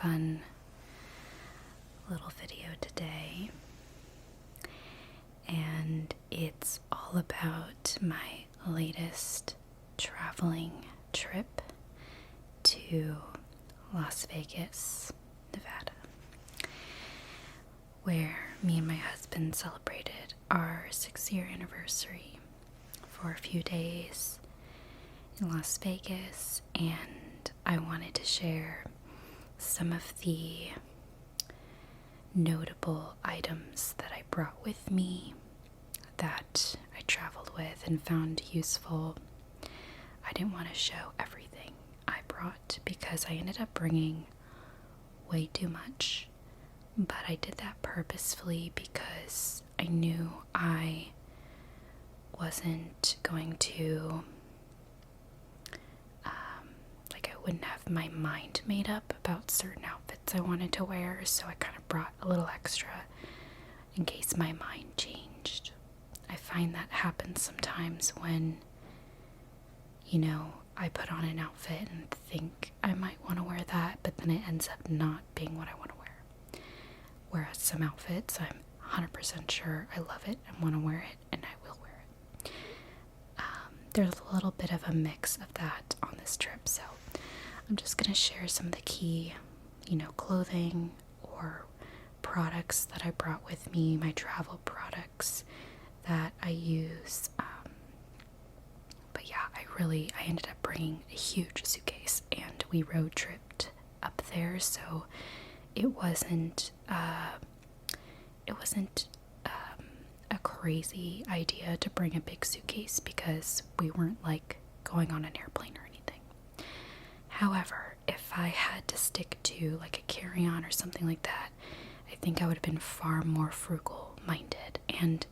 fun little video today, and it's all about my latest traveling trip to Las Vegas, Nevada, where me and my husband celebrated our 6-year anniversary for a few days in Las Vegas, and I wanted to share some of the notable items that I brought with me that I traveled with and found useful. I didn't want to show everything I brought because I ended up bringing way too much, but I did that purposefully because I knew I wasn't going to I wouldn't have my mind made up about certain outfits I wanted to wear, so I kind of brought a little extra in case my mind changed. I find that happens sometimes when, I put on an outfit and think I might want to wear that, but then it ends up not being what I want to wear. Whereas some outfits, I'm 100% sure I love it and want to wear it, and I will wear it. There's a little bit of a mix of that on this trip, so I'm just going to share some of the key, clothing or products that I brought with me, my travel products that I use. But yeah, I ended up bringing a huge suitcase, and we road tripped up there, so it wasn't a crazy idea to bring a big suitcase because we weren't going on an airplane or anything. However, if I had to stick to a carry-on or something like that, I think I would have been far more frugal-minded, and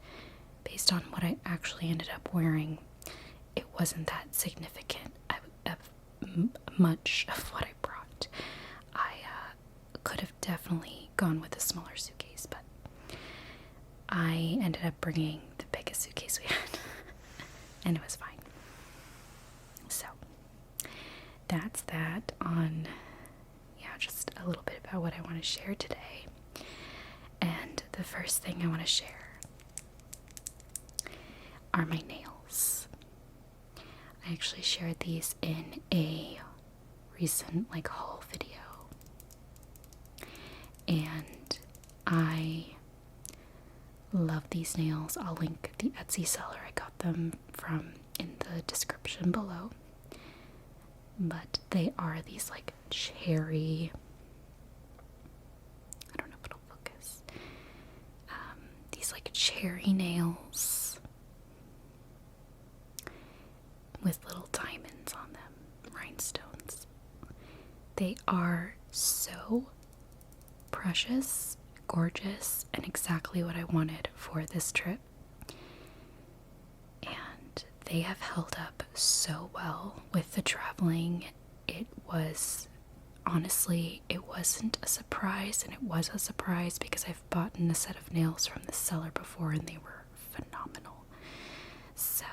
based on what I actually ended up wearing, it wasn't that significant of much of what I brought. I could have definitely gone with a smaller suitcase, but I ended up bringing the biggest suitcase we had, and it was fine. So that's that on, just a little bit about what I want to share today. And the first thing I want to share are my nails. I actually shared these in a recent haul video, and I love these nails. I'll link the Etsy seller I got them from in the description below. But they are these cherry, I don't know if it'll focus, these cherry nails with little diamonds on them, rhinestones. They are so precious, gorgeous, and exactly what I wanted for this trip. And they have held up so well with the traveling. It wasn't a surprise, and it was a surprise because I've bought a set of nails from this seller before and they were phenomenal. So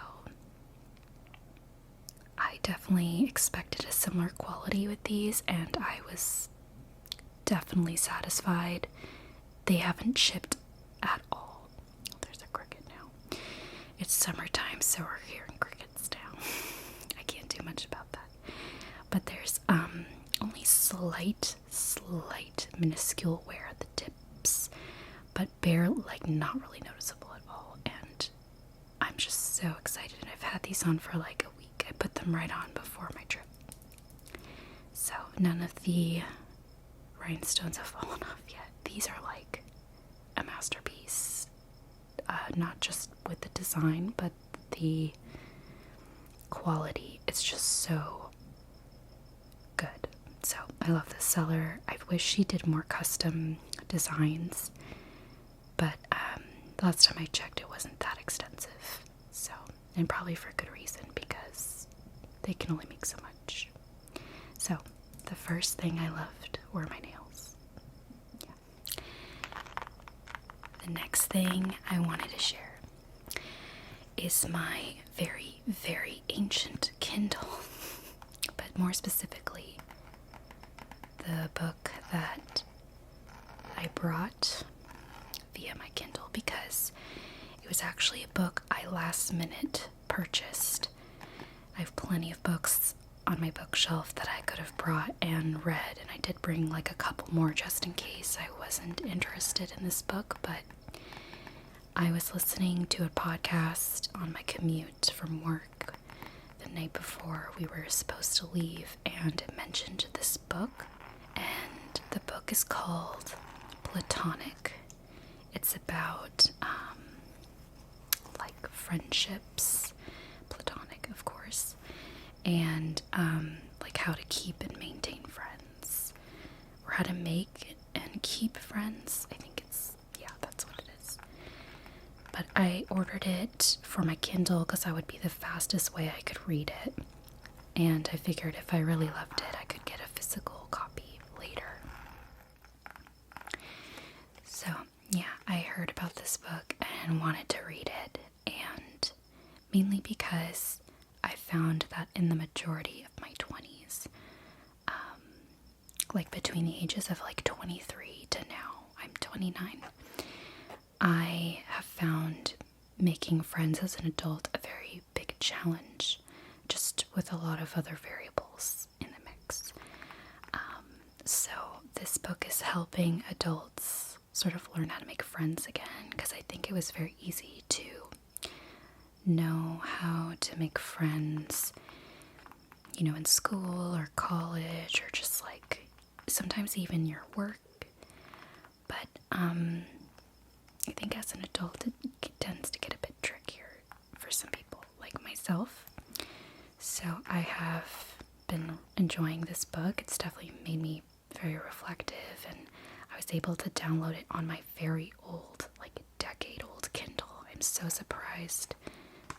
I definitely expected a similar quality with these, and I was definitely satisfied. They haven't chipped at all. Oh, there's a cricket now. It's summertime, so we're hearing crickets now. I can't do much about that. But there's only slight minuscule wear at the tips, but not really noticeable at all. And I'm just so excited. And I've had these on for a week. I put them right on before my trip, so none of the rhinestones have fallen off yet. These are a masterpiece, not just with the design, but the quality. It's just so good. So I love this seller. I wish she did more custom designs, but the last time I checked, it wasn't that extensive. So, and probably for good reason, because they can only make so much. So the first thing I loved were my nails. The next thing I wanted to share is my very, very ancient Kindle, but more specifically, the book that I brought via my Kindle because it was actually a book I last minute purchased. I have plenty of books on my bookshelf that I could have brought and read, and I did bring like a couple more just in case I wasn't interested in this book, but I was listening to a podcast on my commute from work the night before we were supposed to leave, and it mentioned this book, and the book is called Platonic. It's about like friendships, platonic of course, and like how to keep and maintain friends, or how to make and keep friends. I think that's what it is. But I ordered it for my Kindle because that would be the fastest way I could read it, and I figured if I really loved it I could get a physical copy later. So yeah, I heard about this book and wanted to read it, and mainly because I found that in the majority of my 20s, like between the ages of like 23 to now, I'm 29, I have found making friends as an adult a very big challenge, just with a lot of other variables in the mix. So this book is helping adults sort of learn how to make friends again, because I think it was very easy to know how to make friends, you know, in school or college, or just like sometimes even your work. But I think as an adult it tends to get a bit trickier for some people like myself. So I have been enjoying this book. It's definitely made me very reflective, and I was able to download it on my very old, like decade-old Kindle. I'm so surprised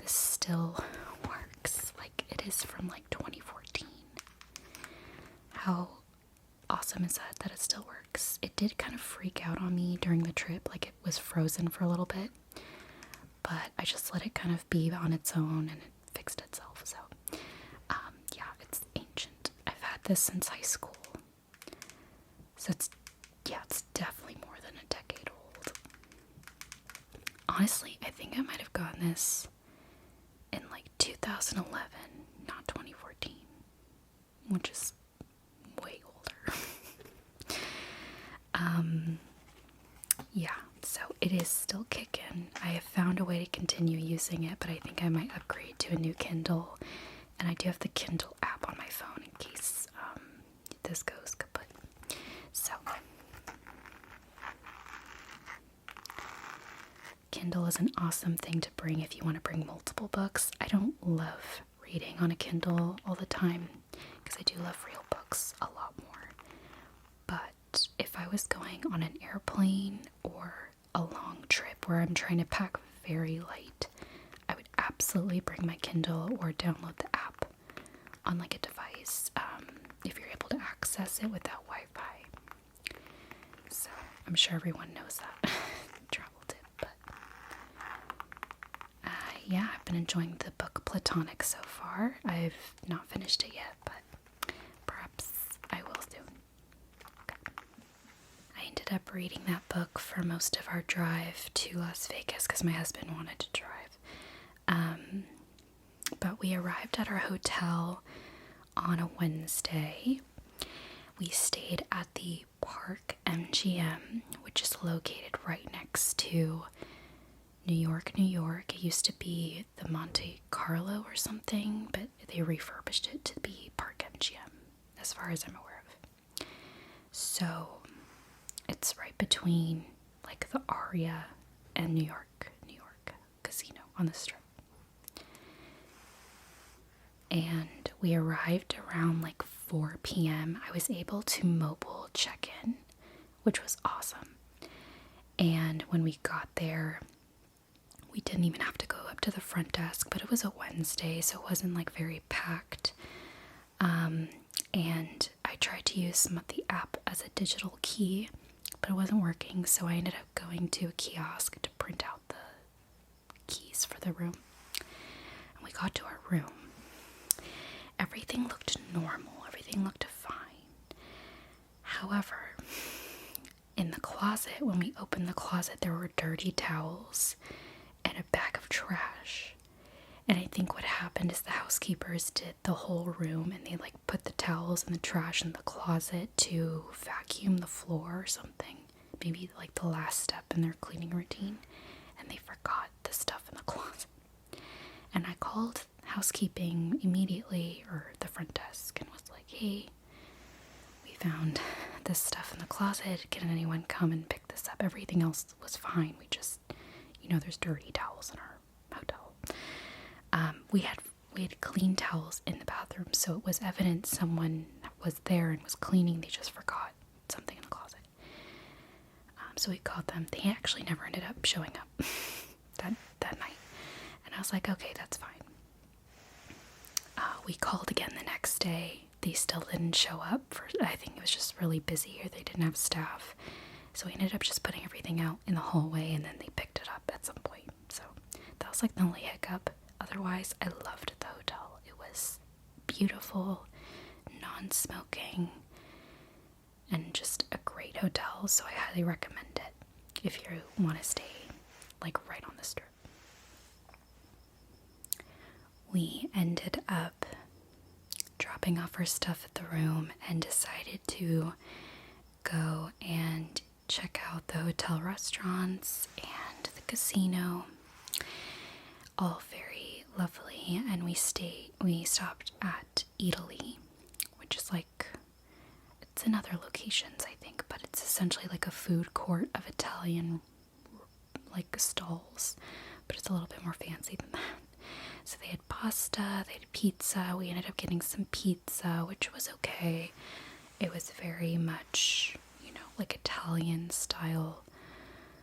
this still works. Like, it is from like 2014. How awesome is that it still works? It did kind of freak out on me during the trip, like it was frozen for a little bit, but I just let it kind of be on its own and it fixed itself. So yeah, it's ancient. I've had this since high school, so it's definitely more than a decade old. Honestly, I think I might have gotten this in like 2011, not 2014, which is way older. Yeah, so it is still kicking. I have found a way to continue using it, but I think I might upgrade to a new Kindle, and I do have the Kindle app on my phone in case this goes kaput. So Kindle is an awesome thing to bring if you want to bring multiple books. I don't love reading on a Kindle all the time because I do love real books a lot more. But if I was going on an airplane or a long trip where I'm trying to pack very light, I would absolutely bring my Kindle or download the app on like a device if you're able to access it without Wi-Fi. So I'm sure everyone knows that travel tip, but yeah, I've been enjoying the book Platonic so far. I've not finished it yet, but perhaps I will soon. Okay. I ended up reading that book for most of our drive to Las Vegas because my husband wanted to drive. But we arrived at our hotel on a Wednesday. We stayed at the Park MGM, which is located right next to New York, New York. It used to be the Monte Carlo or something, but they refurbished it to be Park MGM, as far as I'm aware of. So it's right between like the Aria and New York Casino on the Strip. And we arrived around like 4 p.m. I was able to mobile check in, which was awesome. And when we got there, we didn't even have to go up to the front desk, but it was a Wednesday, so it wasn't like very packed. And I tried to use the app as a digital key, but it wasn't working, so I ended up going to a kiosk to print out the keys for the room. And we got to our room. Everything looked normal. Everything looked fine. However, in the closet, when we opened the closet, there were dirty towels and a bag of trash. And I think what happened is the housekeepers did the whole room, and they like put the towels and the trash in the closet to vacuum the floor or something. Maybe like the last step in their cleaning routine. And they forgot the stuff in the closet. And I called housekeeping immediately, or the front desk, and was like, hey, we found this stuff in the closet. Can anyone come and pick this up? Everything else was fine. We just, there's dirty towels in our hotel. We had clean towels in the bathroom, so it was evident someone was there and was cleaning. They just forgot something in the closet. So we called them. They actually never ended up showing up that night. And I was like, okay, that's fine. We called again the next day. They still didn't show up. I think it was just really busy, or they didn't have staff. So we ended up just putting everything out in the hallway, and then they picked it up at some point. So that was like the only hiccup. Otherwise, I loved the hotel. It was beautiful, non-smoking, and just a great hotel. So I highly recommend it if you want to stay like right on the strip. We ended up dropping off our stuff at the room and decided to go and check out the hotel restaurants and the casino. All very lovely. And we stopped at Italy, which is like, it's in other locations, I think, but it's essentially like a food court of Italian like stalls, but it's a little bit more fancy than that. So they had pasta, they had pizza. We ended up getting some pizza, which was okay. It was very much, like Italian style.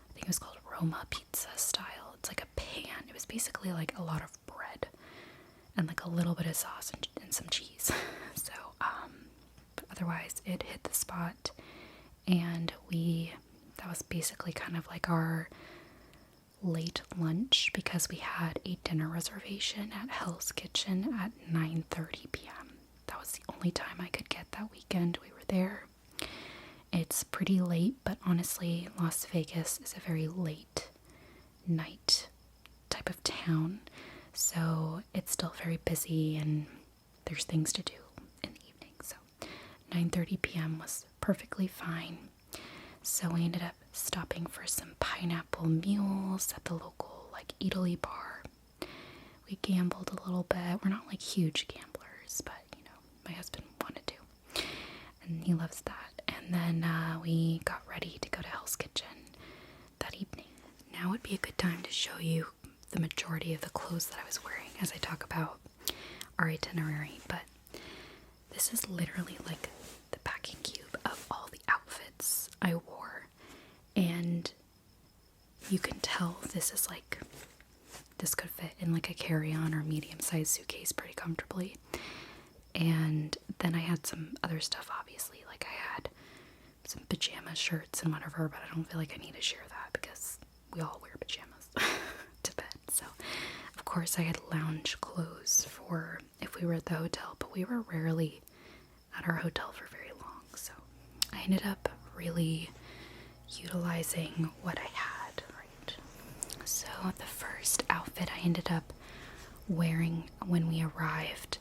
I think it was called Roma pizza style. It's like a pan. It was basically like a lot of bread and like a little bit of sauce and some cheese. So, but otherwise it hit the spot, and that was basically kind of like our late lunch, because we had a dinner reservation at Hell's Kitchen at 9:30 p.m. That was the only time I could get that weekend we were there. It's pretty late, but honestly, Las Vegas is a very late night type of town, so it's still very busy and there's things to do in the evening. So 9:30 p.m. was perfectly fine. So we ended up stopping for some pineapple mules at the local like Italy bar. We gambled a little bit. We're not like huge gamblers, but my husband wanted to, and he loves that. And then we got ready to go to Hell's Kitchen that evening. Now would be a good time to show you the majority of the clothes that I was wearing as I talk about our itinerary, but this is literally like the packing cube of all the outfits I wore, and you can tell this could fit in like a carry-on or medium-sized suitcase pretty comfortably. And then I had some other stuff, obviously, like I had some pajama shirts and whatever, but I don't feel like I need to share that because we all wear pajamas to bed. So of course I had lounge clothes for if we were at the hotel, but we were rarely at our hotel for very long, so I ended up really utilizing what I had, right? So the first outfit I ended up wearing when we arrived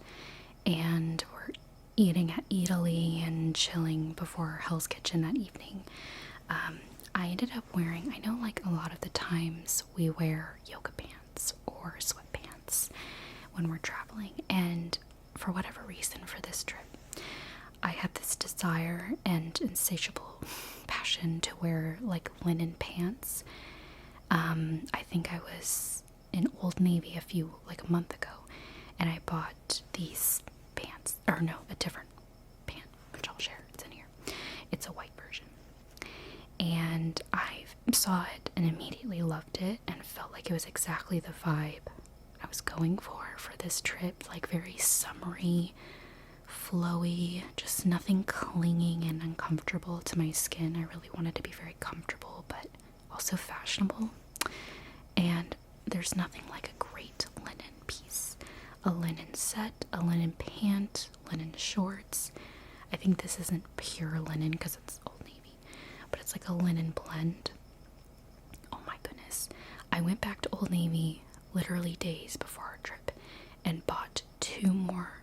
and were eating at Italy and chilling before Hell's Kitchen that evening, I ended up wearing, I know like a lot of the times we wear yoga pants or sweatpants when we're traveling, and for whatever reason for this trip, I had this desire and insatiable passion to wear like linen pants. I think I was in Old Navy a month ago, and I bought these pants, or no, a different pant, which I'll share, it's in here. It's a white version. And I saw it and immediately loved it and felt like it was exactly the vibe I was going for this trip, like very summery, flowy, just nothing clinging and uncomfortable to my skin. I really wanted to be very comfortable, but also fashionable. And there's nothing like a great linen piece. A linen set, a linen pant, linen shorts. I think this isn't pure linen because it's Old Navy, but it's like a linen blend. Oh my goodness. I went back to Old Navy literally days before our trip and bought 2 more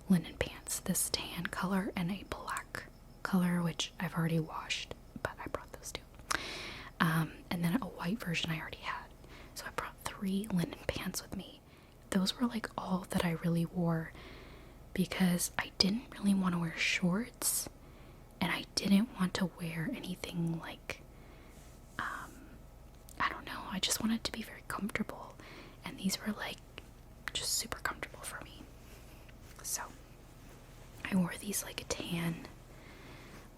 linen pants, this tan color and a black color, which I've already washed, but I brought those 2. And then a white version I already had. So I brought 3 linen pants with me. Those were like all that I really wore because I didn't really want to wear shorts and I didn't want to wear anything like, I don't know, I just wanted to be very comfortable, and these were like just super comfortable for me. So I wore these like a tan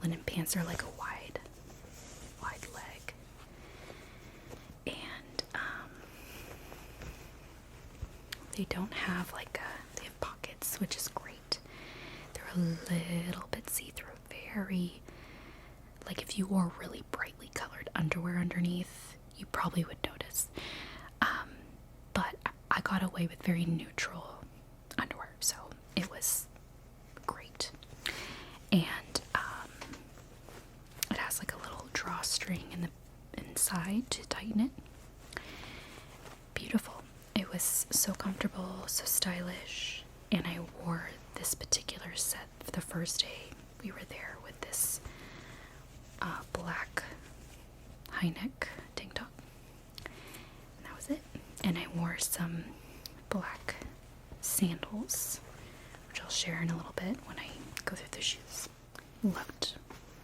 linen pants. They're like a wide leg, and they don't have like they have pockets, which is great. They're a little bit see-through, very, like if you wore really brightly colored underwear underneath, you probably would notice. But I got away with very neutral underwear, so it was great. And it has like a little drawstring in the inside to tighten it. Beautiful. It was so comfortable, so stylish, and I wore this particular set for the first day we were there with this black high neck tank top, and that was it. And I wore some black sandals, which I'll share in a little bit when I go through the shoes. Loved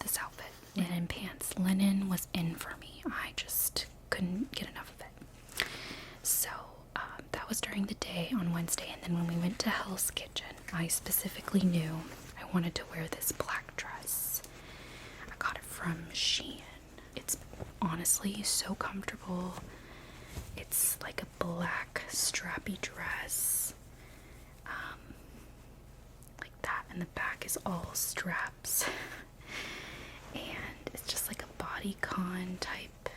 this outfit. Linen pants. Linen was in for me. I just couldn't get enough of it. So that was during the day on Wednesday, and then when we went to Hell's Kitchen, I specifically knew I wanted to wear this black dress. I got it from Shein. It's honestly so comfortable. It's like a black strappy dress, like that, and the back is all straps, and it's just like a bodycon type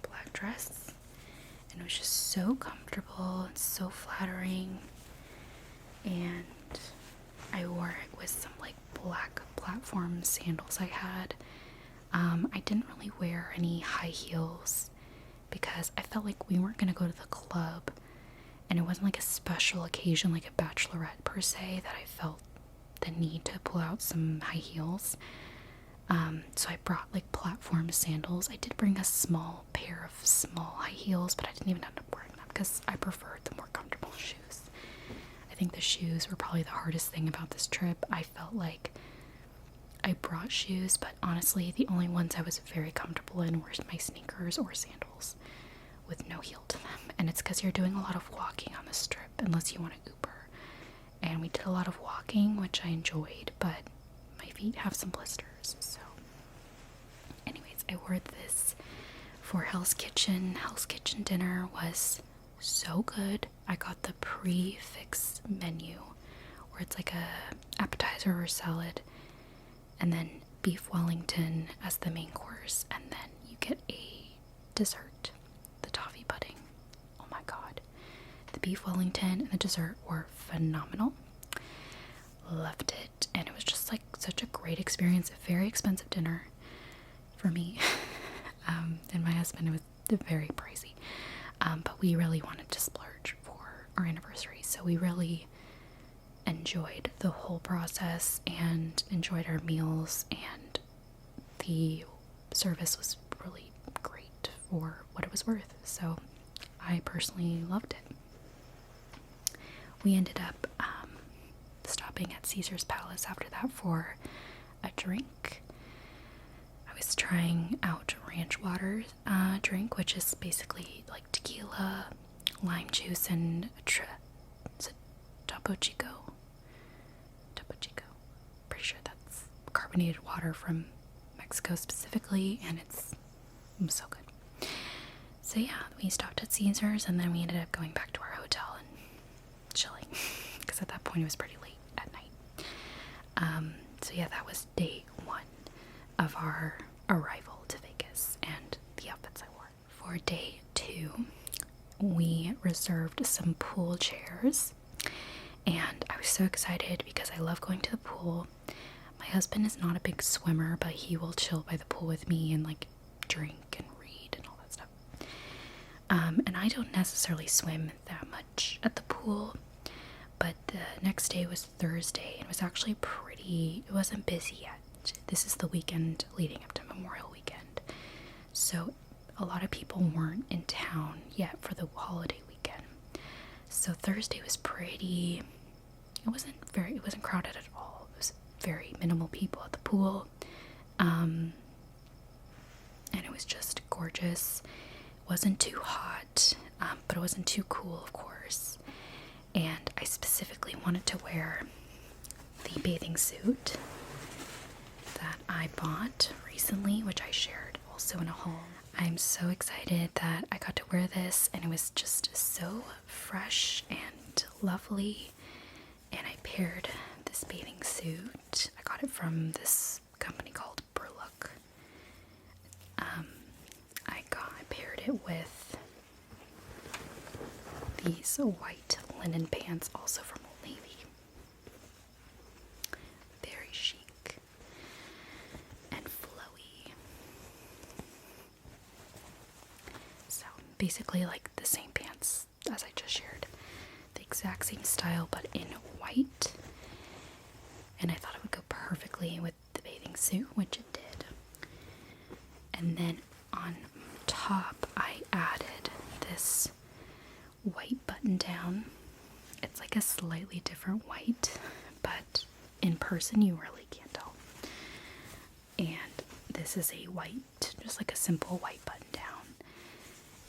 black dress, and it was just so comfortable and so flattering. And I wore it with some like black platform sandals I had. I didn't really wear any high heels because I felt like we weren't going to go to the club, and it wasn't like a special occasion like a bachelorette per se that I felt the need to pull out some high heels. So I brought like platform sandals. I did bring a small pair of small high heels, but I didn't even end up wearing them because I preferred the more comfortable shoes. I think the shoes were probably the hardest thing about this trip. I felt like I brought shoes, but honestly the only ones I was very comfortable in were my sneakers or sandals with no heel to them. And it's because you're doing a lot of walking on this trip unless you want to Uber. And we did a lot of walking, which I enjoyed, but my feet have some blisters. So anyways, I wore this for Hell's Kitchen. Hell's Kitchen dinner was so good. I got the prefix menu where it's like a appetizer or salad, and then beef Wellington as the main course, and then you get a dessert, the toffee pudding. Oh my god. The beef Wellington and the dessert were phenomenal. Loved it, and it was just like such a great experience. A very expensive dinner for me and my husband. It was very pricey, but we really wanted to splurge for our anniversary, so we really enjoyed the whole process and enjoyed our meals, and the service was really great for what it was worth. So I personally loved it. We ended up stopping at Caesar's Palace after that for a drink. I was trying out ranch water drink, which is basically like tequila, lime juice, and Topo Chico. Pretty sure that's carbonated water from Mexico specifically, and it's so good. So yeah, we stopped at Caesar's, and then we ended up going back to our hotel and chilling because at that point it was pretty late at night. So yeah, that was day 1 of our arrival to Vegas and the outfits I wore. For day 2, we reserved some pool chairs, and I was so excited because I love going to the pool. My husband is not a big swimmer, but he will chill by the pool with me and like drink and read and all that stuff. And I don't necessarily swim that much at the pool, but the next day was Thursday and it was actually it wasn't busy yet. This is the weekend leading up to Memorial Weekend. So a lot of people weren't in town yet for the holiday weekend. So Thursday was it wasn't crowded at all. It was very minimal people at the pool. And it was just gorgeous. It wasn't too hot, but it wasn't too cool, of course. And I specifically wanted to wear the bathing suit that I bought recently, which I shared also in a haul. I'm so excited that I got to wear this, and it was just so fresh and lovely. And I paired this bathing suit. I got it from this company called Burlook. I paired it with these white linen pants, also from Old Navy. Very chic and flowy. So basically like the same pants as I just shared. The exact same style, but in white. And I thought it would go perfectly with the bathing suit, which it did. And then on top, I added this white button down. It's like a slightly different white, but in person you really can't tell. And this is a white, just like a simple white button down.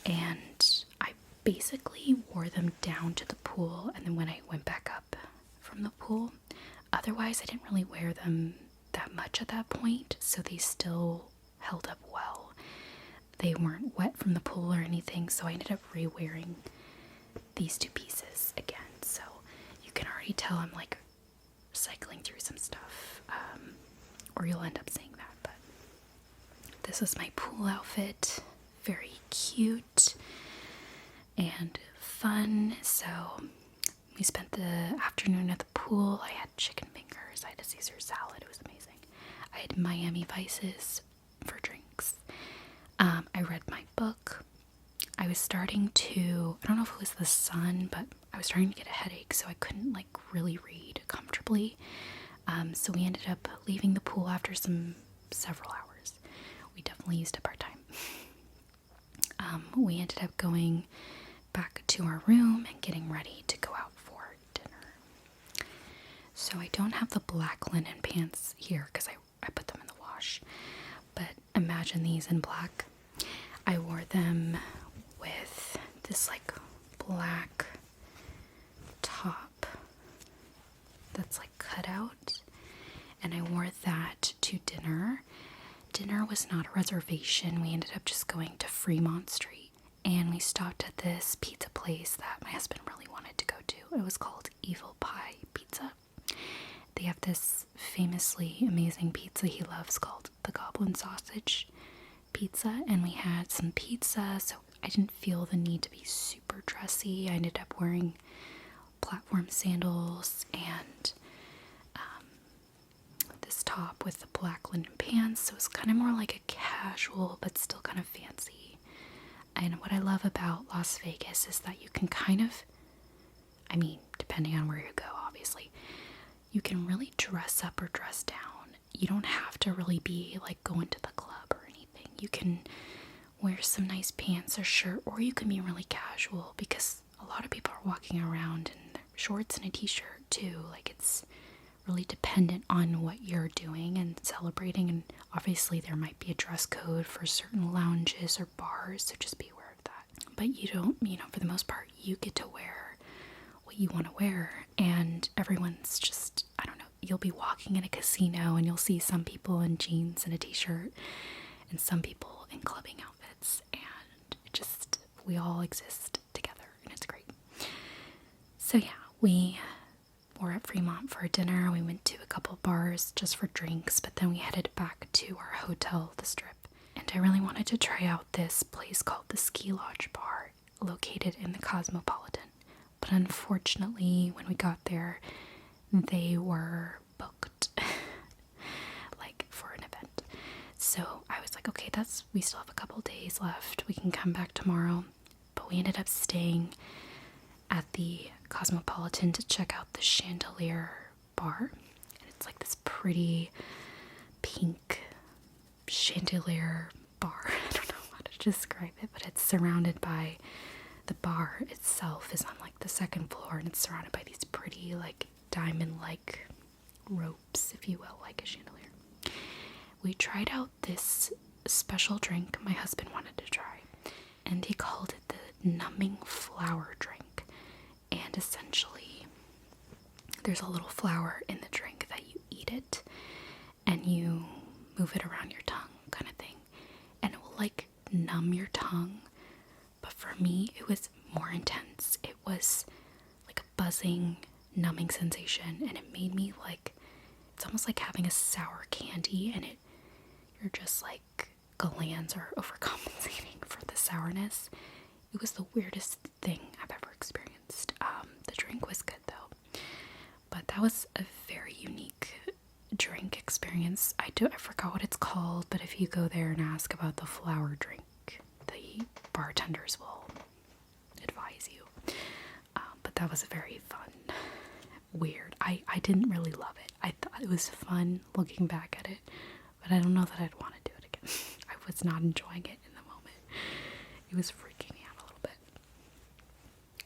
And I basically wore them down to the pool, and then when I went back up from the pool, otherwise I didn't really wear them that much at that point, so they still held up well. They weren't wet from the pool or anything, so I ended up re-wearing these two pieces again. So you can already tell I'm like cycling through some stuff, or you'll end up seeing that. But this is my pool outfit. Very cute and fun. So we spent the afternoon at the pool. I had chicken fingers. I had a Caesar salad. It was amazing. I had Miami Vices for drinks. I read my book. I was starting to, I don't know if it was the sun, but I was starting to get a headache, so I couldn't like really read comfortably. So we ended up leaving the pool after several hours. We definitely used up our time. We ended up going back to our room and getting ready to go out for dinner. So I don't have the black linen pants here because I put them in the wash. But imagine these in black. I wore them with this like black top that's like cut out, and I wore that to dinner. Dinner was not a reservation. We ended up just going to Fremont Street, and we stopped at this pizza place that my husband really wanted to go to. It was called Evil Pie Pizza. They have this famously amazing pizza he loves called the Goblin Sausage Pizza, and we had some pizza, so I didn't feel the need to be super dressy. I ended up wearing platform sandals and this top with the black linen pants, so it was kind of more like a casual but still kind of fancy. And what I love about Las Vegas is that you can kind of, I mean, depending on where you go, obviously, you can really dress up or dress down. You don't have to really be like going to the club or anything. You can wear some nice pants or shirt, or you can be really casual, because a lot of people are walking around in shorts and a t-shirt too. Like, it's really dependent on what you're doing and celebrating, and obviously there might be a dress code for certain lounges or bars, so just be aware of that. But you don't, for the most part, you get to wear what you want to wear, and everyone's just, I don't know, you'll be walking in a casino and you'll see some people in jeans and a t-shirt and some people in clubbing outfits, and we all exist together, and it's great. So yeah, we were at Fremont for dinner. We went to a couple bars just for drinks, but then we headed back to our hotel, the Strip. And I really wanted to try out this place called the Ski Lodge Bar, located in the Cosmopolitan. But unfortunately, when we got there, they were booked. So I was like, okay, we still have a couple days left. We can come back tomorrow. But we ended up staying at the Cosmopolitan to check out the Chandelier bar. And it's like this pretty pink chandelier bar. I don't know how to describe it, but it's surrounded by, the bar itself is on like the second floor, and it's surrounded by these pretty like diamond-like ropes, if you will, like a chandelier. We tried out this special drink my husband wanted to try, and he called it the numbing flower drink. And essentially, there's a little flower in the drink that you eat it, and you move it around your tongue, kind of thing, and it will like numb your tongue. But for me, it was more intense. It was like a buzzing, numbing sensation, and it made me like, it's almost like having a sour candy, and you're just like, glands are overcompensating for the sourness. It was the weirdest thing I've ever experienced. The drink was good though, but that was a very unique drink experience. I forgot what it's called, but if you go there and ask about the flower drink, the bartenders will advise you. But that was very fun. Weird. I didn't really love it. I thought it was fun looking back at it, but I don't know that I'd want to do it again. I was not enjoying it in the moment. It was freaking me out a little bit.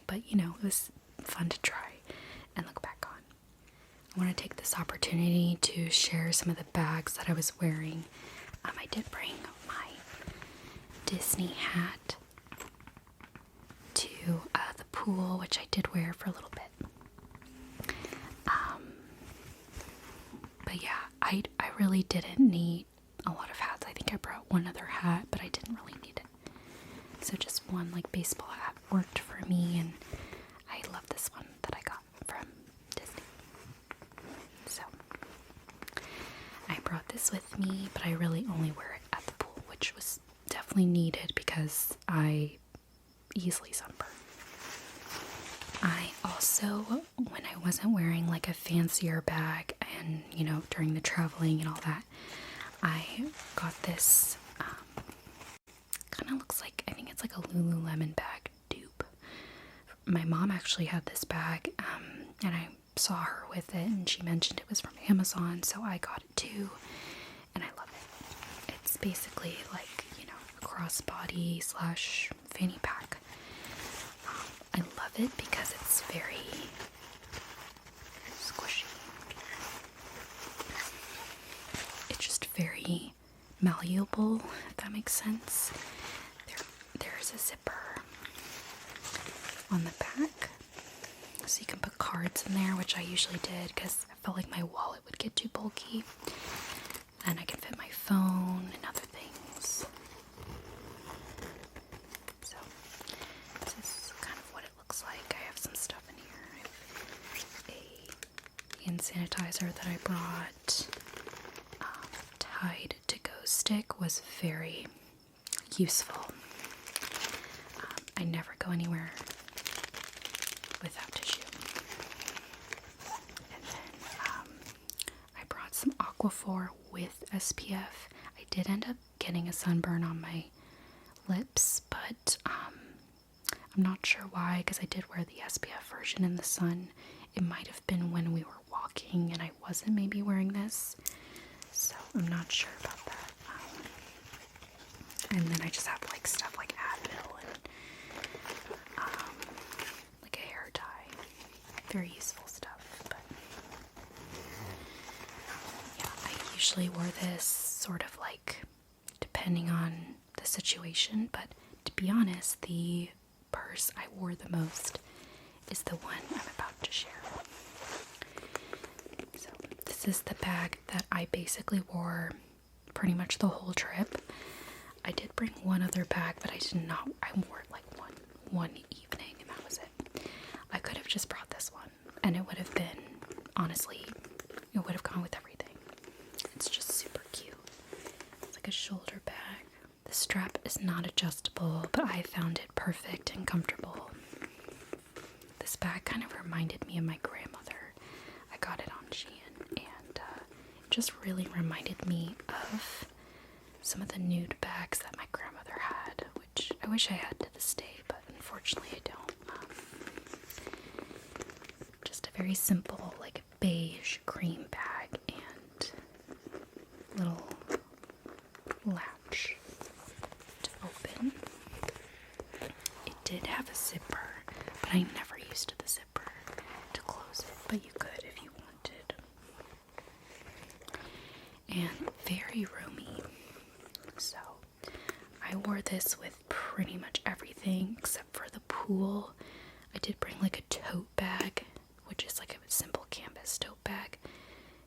But, you know, it was fun to try and look back on. I want to take this opportunity to share some of the bags that I was wearing. I did bring my Disney hat to the pool, which I did wear for a little bit. But yeah, I really didn't need a lot of hats. I think I brought one other hat, but I didn't really need it. So just one like baseball hat worked for me, and I love this one that I got from Disney. So I brought this with me, but I really only wear it at the pool, which was definitely needed because I easily sunburn. I also, when I wasn't wearing like a fancier bag and, you know, during the traveling and all that, I got this, kind of looks like, I think it's like a Lululemon bag dupe. My mom actually had this bag, and I saw her with it, and she mentioned it was from Amazon, so I got it too, and I love it. It's basically like, you know, a crossbody / fanny pack. I love it because it's very squishy. It's just very malleable, if that makes sense. There's a zipper on the back, so you can put cards in there, which I usually did because I felt like my wallet would get too bulky. And I can fit my phone and other things. So this is kind of what it looks like. I have some stuff in here. I have a hand sanitizer that I brought. Tide to go stick was very useful. I never go anywhere without tissue. And then I brought some Aquaphor with SPF. I did end up getting a sunburn on my lips, but I'm not sure why, because I did wear the SPF version in the sun. It might have been when we were walking and I wasn't maybe wearing this, so I'm not sure about that. And then I just have like stuff like Advil and like a hair dye. Very useful stuff. But yeah, I usually wore this sort of like depending on the situation, but to be honest, the purse I wore the most is the one I'm about to share. So this is the bag that I basically wore pretty much the whole trip. I did bring one other bag, but I wore it like one evening, and that was it. I could have just brought this one, and it would have been, honestly, it would have gone with everything. It's just super cute. It's like a shoulder bag. The strap is not adjustable, but I found it perfect and comfortable. This bag kind of reminded me of my grandmother. I got it on Shein, and it just really reminded me of some of the nude bags that my grandmother had, which I wish I had to this day, but unfortunately I don't. Just a very simple, like, beige cream bag and little latch to open. It did have a zipper, but I never used the zipper to close it, but you could if you wanted. And very roomy. So I wore this with pretty much everything except for the pool. I did bring like a tote bag, which is like a simple canvas tote bag,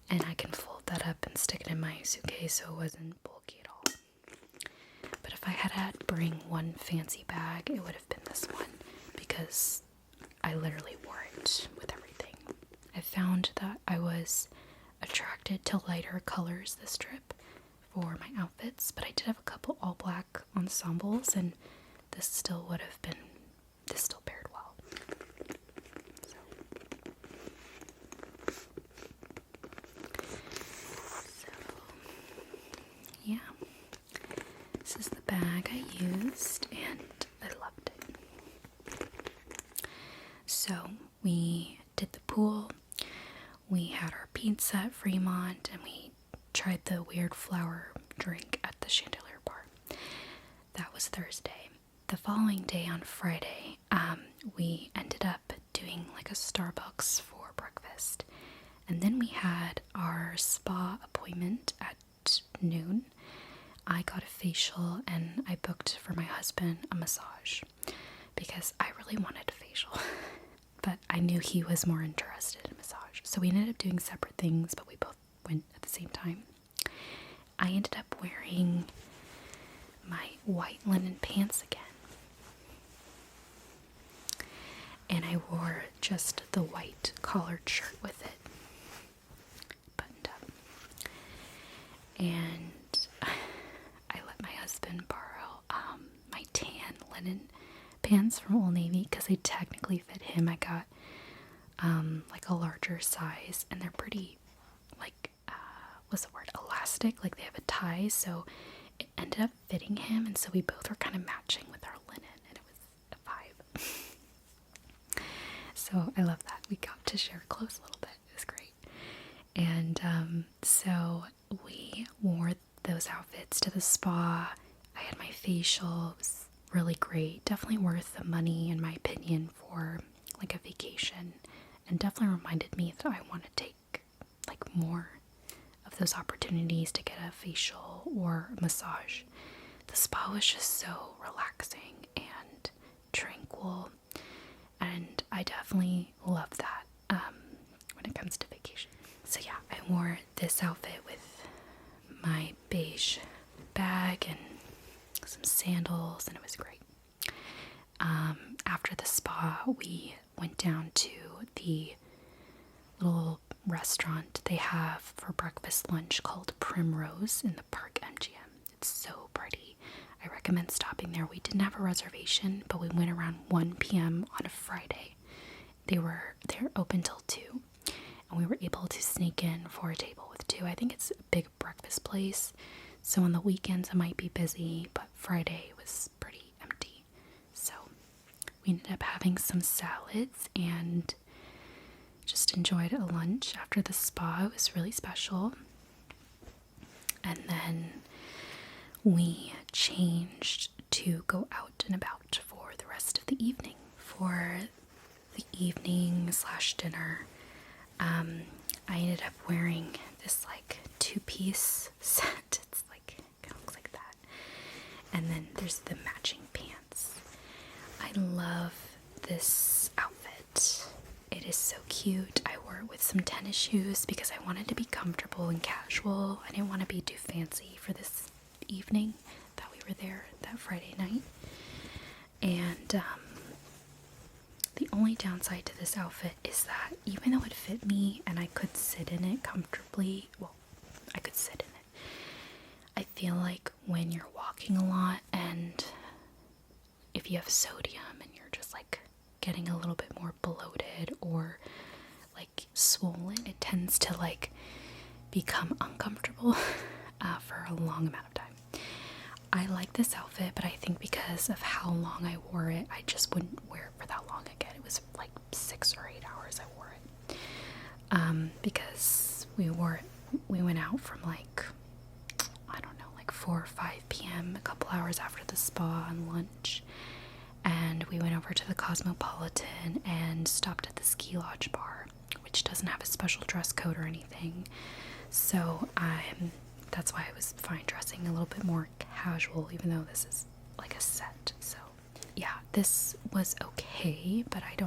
and I can fold that up and stick it in my suitcase so it wasn't bulky at all. But if I had to bring one fancy bag, it would have been this one, because I literally wore it with everything. I found that I was attracted to lighter colors this trip for my outfits, but I did have a couple all black ensembles, and this still paired well. So yeah, this is the bag I used, and I loved it. So we did the pool, we had our pizza at Fremont, and we tried the weird flower drink at the Chandelier Bar. That was Thursday. The following day, on Friday, we ended up doing like a Starbucks for breakfast, and then we had our spa appointment at noon. I got a facial, and I booked for my husband a massage because I really wanted a facial, but I knew he was more interested in massage. So we ended up doing separate things, but we both went at the same time. I ended up wearing my white linen pants again, and I wore just the white collared shirt with it, buttoned up. And I let my husband borrow my tan linen pants from Old Navy because they technically fit him. I got like a larger size, and they're pretty, like, what's the word, elastic, like they have a tie, so it ended up fitting him, and so we both were kind of matching with our linen, and it was a vibe. So I love that. We got to share clothes a little bit. It was great. And so we wore those outfits to the spa. I had my facial. It was really great. Definitely worth the money, in my opinion, for like a vacation, and definitely reminded me that I want to take like more of those opportunities to get a facial or a massage. The spa was just so relaxing and tranquil, and I definitely love that when it comes to vacation. So yeah, I wore this outfit with my beige bag and some sandals, and it was great. After the spa, we went down to the little restaurant they have for breakfast lunch called Primrose in the Park MGM. It's so pretty. I recommend stopping there. We didn't have a reservation, but we went around 1 p.m. on a Friday. They're open till 2, and we were able to sneak in for a table with 2. I think it's a big breakfast place, so on the weekends it might be busy, but Friday was pretty empty. So we ended up having some salads and just enjoyed a lunch after the spa. It was really special. And then we changed to go out and about for the rest of the evening. For the evening / dinner, I ended up wearing this like 2-piece set. It's like, kind of looks like that. And then there's the matching pants. I love this outfit. It is so cute. I wore it with some tennis shoes because I wanted to be comfortable and casual. I didn't want to be too fancy for this evening that we were there that Friday night. And the only downside to this outfit is that even though it fit me and I could sit in it comfortably, well, I could sit in it, I feel like when you're walking a lot, and if you have sodium and you're just like getting a little bit more bloated or like swollen, it tends to like become uncomfortable for a long amount of time. I like this outfit, but I think because of how long I wore it, I just wouldn't wear it for that long again. It was like 6 or 8 hours I wore it. Because we went out from like, I don't know, like 4 or 5 p.m., a couple hours after the spa and lunch. And we went over to the Cosmopolitan and stopped at the ski lodge bar, which doesn't have a special dress code or anything. So that's why I was fine dressing a little bit more casual, even though this is like a set. So yeah, this was okay, but it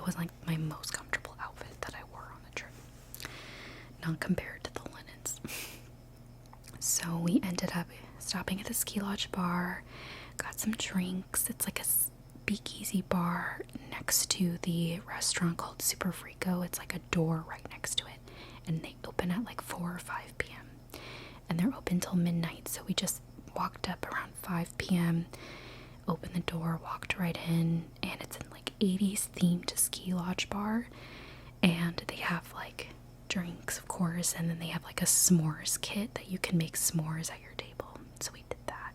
wasn't like my most comfortable outfit that I wore on the trip, not compared to the linens. So we ended up stopping at the ski lodge bar, got some drinks. It's like a speakeasy bar next to the restaurant called Super Frico. It's like a door right next to it, and they open at like 4 or 5 p.m. and they're open till midnight. So we just walked up around 5 p.m., opened the door, walked right in, and it's in like 80s themed ski lodge bar, and they have like drinks, of course, and then they have like a s'mores kit that you can make s'mores at your table. So we did that,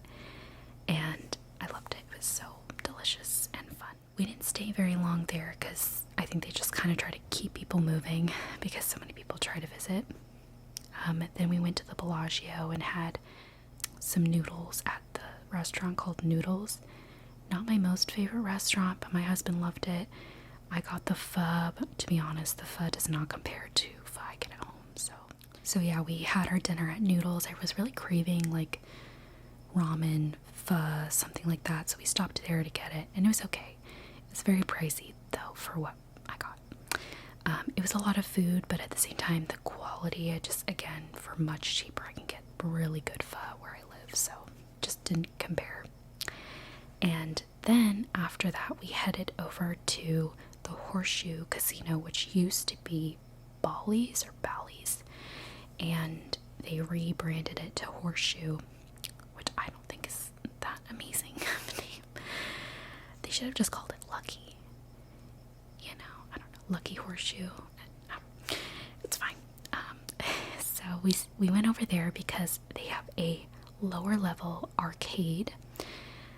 and I loved it. It was so delicious and fun. We didn't stay very long there because I think they just kind of try to keep people moving because so many people try to visit. Then we went to the Bellagio and had some noodles at the restaurant called Noodles. Not my most favorite restaurant, but my husband loved it. I got the pho, but to be honest, the pho does not compare to pho I get at home. So yeah, we had our dinner at Noodles. I was really craving like ramen, pho, something like that, so we stopped there to get it, and it was okay. It was very pricey though for what I got. It was a lot of food, but at the same time, the quality, again, for much cheaper, I can get really good pho where I live, so just didn't compare. And then after that, we headed over to the Horseshoe Casino, which used to be Bally's, and they rebranded it to Horseshoe, which I don't think is that amazing of a name. They should have just called it Lucky. I don't know, Lucky Horseshoe. It's fine. So we went over there because they have a lower level arcade,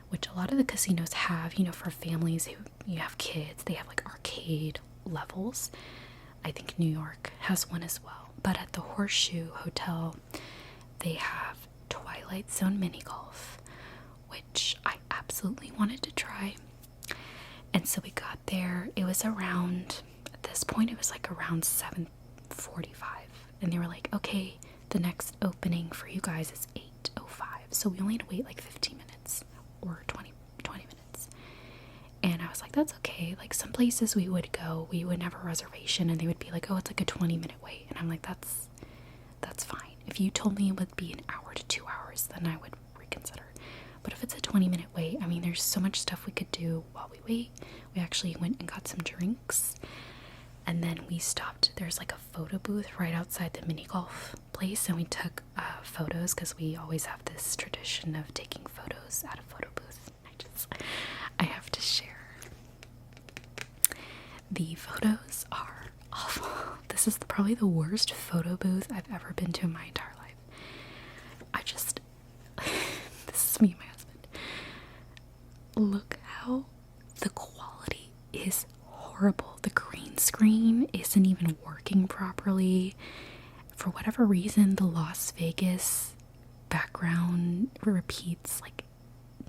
which a lot of the casinos have, for families who you have kids. They have like arcade levels. I think New York has one as well. But at the Horseshoe Hotel, they have Twilight Zone mini golf, which I absolutely wanted to try. And so we got there. It was around, at this point, it was like around 7:45. And they were like, okay, the next opening for you guys is 8:05. So we only had to wait like 15 minutes or 20 minutes. And I was like, that's okay. Like some places we would go, we would have a reservation and they would be like, oh, it's like a 20-minute wait. And I'm like, that's fine. If you told me it would be an hour to 2 hours, then I would reconsider. But if it's a 20-minute wait, I mean, there's so much stuff we could do while we wait. We actually went and got some drinks. And then we stopped. There's like a photo booth right outside the mini golf place. And we took photos because we always have this tradition of taking photos at a photo booth. I have to share. The photos are awful. This is probably the worst photo booth I've ever been to in my entire life. This is me and my husband. Look how the quality is horrible. The green screen isn't even working properly. For whatever reason, the Las Vegas background repeats like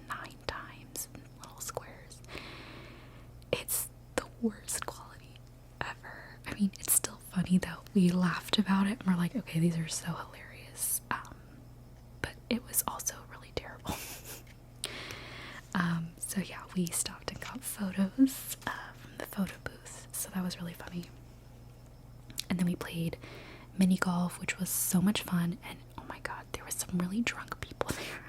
9 times in little squares. It's the worst quality ever. I mean, it's still funny though. We laughed about it and we're like, okay, these are so hilarious. But it was also really terrible. So yeah, we stopped and got photos from the photo booth. So that was really funny. And then we played mini golf, which was so much fun. And oh my god, there was some really drunk people there.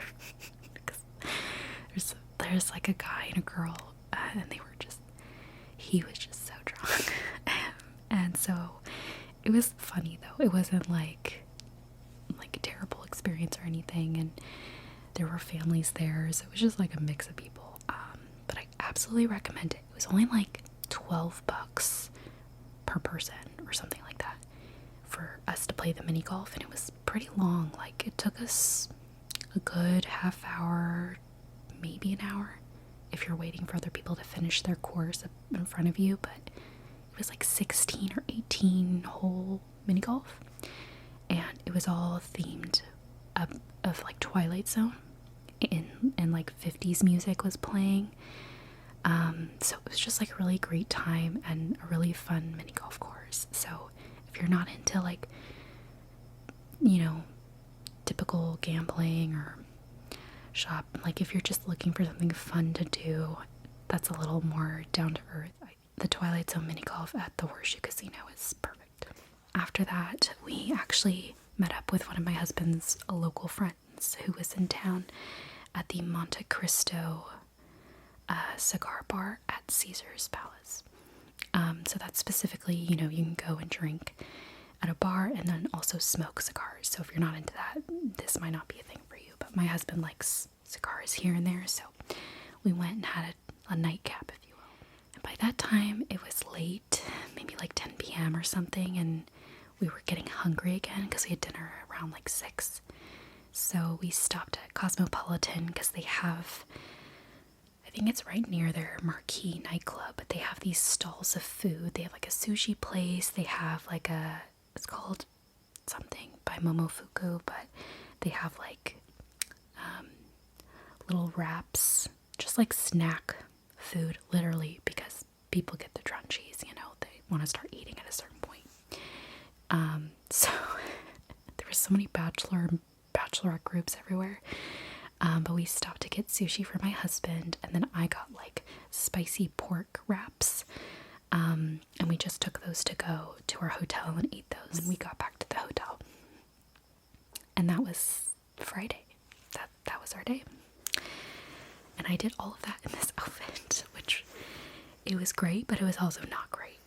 there's like a guy and a girl, and he was just so drunk. And so it was funny though. It wasn't like a terrible experience or anything. And there were families there, so it was just like a mix of people. But I absolutely recommend it. It was only like $12 per person or something like that for us to play the mini golf, and it was pretty long. Like it took us a good half hour an hour if you're waiting for other people to finish their course in front of you, but it was like 16 or 18 hole mini golf, and it was all themed of like Twilight Zone, and like 50s music was playing. So it was just like a really great time and a really fun mini golf course. So if you're not into like, you know, typical gambling or shop, like if you're just looking for something fun to do that's a little more down to earth, the Twilight Zone mini golf at the Horseshoe Casino is perfect. After that, we actually met up with one of my husband's local friends who was in town at the Monte Cristo cigar bar at Caesar's Palace. So that's specifically, you know, you can go and drink at a bar and then also smoke cigars. So if you're not into that, this might not be a thing for you. But my husband likes cigars here and there, so we went and had a nightcap, if you will. And by that time, it was late, maybe like 10 p.m. or something, and we were getting hungry again because we had dinner around like 6. So we stopped at Cosmopolitan because they have, I think it's right near their marquee nightclub, but they have these stalls of food. They have like a sushi place. They have like it's called something by Momofuku, but they have like little wraps, just like snack food, literally, because people get the drunchies, you know, they want to start eating at a certain point. So there were so many bachelorette groups everywhere. But we stopped to get sushi for my husband, and then I got like spicy pork wraps. And we just took those to go to our hotel and ate those, and we got back to the hotel. And that was Friday. That was our day. And I did all of that in this outfit, which it was great, but it was also not great.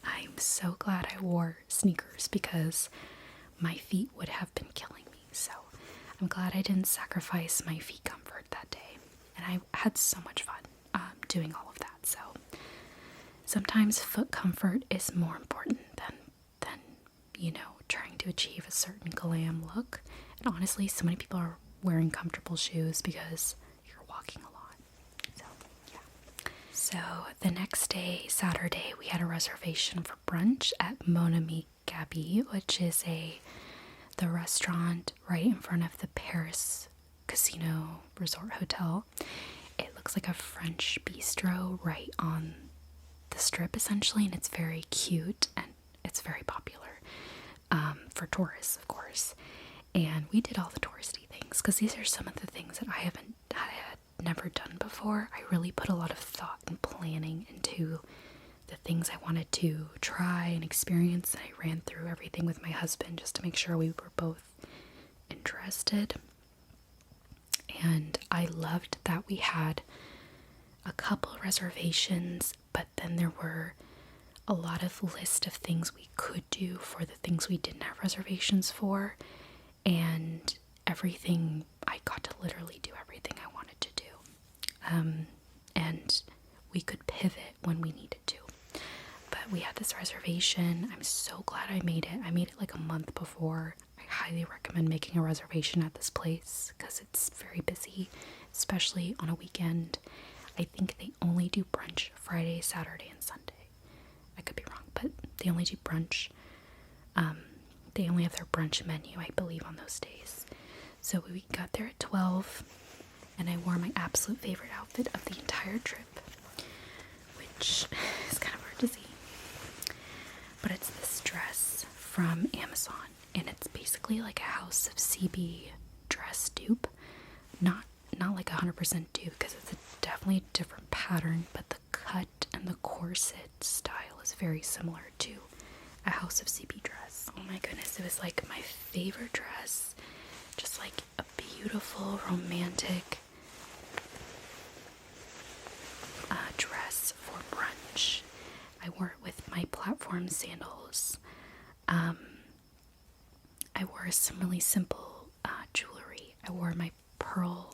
I'm so glad I wore sneakers because my feet would have been killing me. So I'm glad I didn't sacrifice my feet comfort that day. And I had so much fun doing all of that. So sometimes foot comfort is more important than, you know, trying to achieve a certain glam look. And honestly, so many people are wearing comfortable shoes because you're walking a lot. So, yeah. So the next day, Saturday, we had a reservation for brunch at Mon Ami Gabi, which is the restaurant right in front of the Paris Casino Resort Hotel. It looks like a French bistro right on the strip, essentially, and it's very cute and it's very popular for tourists, of course. And we did all the touristy things because these are some of the things that I had never done before. I really put a lot of thought and planning into the things I wanted to try and experience. And I ran through everything with my husband just to make sure we were both interested. And I loved that we had a couple reservations, but then there were a lot of list of things we could do for the things we didn't have reservations for. And everything, I got to literally do everything I wanted to do. And we could pivot when we needed to. But we had this reservation. I'm so glad I made it. I made it like a month before. I highly recommend making a reservation at this place because it's very busy, especially on a weekend. I think they only do brunch Friday, Saturday, and Sunday. I could be wrong, but they only do brunch. They only have their brunch menu, I believe, on those days. So we got there at 12, and I wore my absolute favorite outfit of the entire trip, which is kind of hard to see. But it's this dress from Amazon, and it's basically like a House of CB dress dupe. Not like 100% dupe, because it's definitely a different pattern, but the cut and the corset style is very similar to a House of CB dress. Oh my goodness, it was like my favorite dress. Just like a beautiful, romantic dress for brunch. I wore it with my platform sandals. I wore some really simple jewelry. I wore my pearl,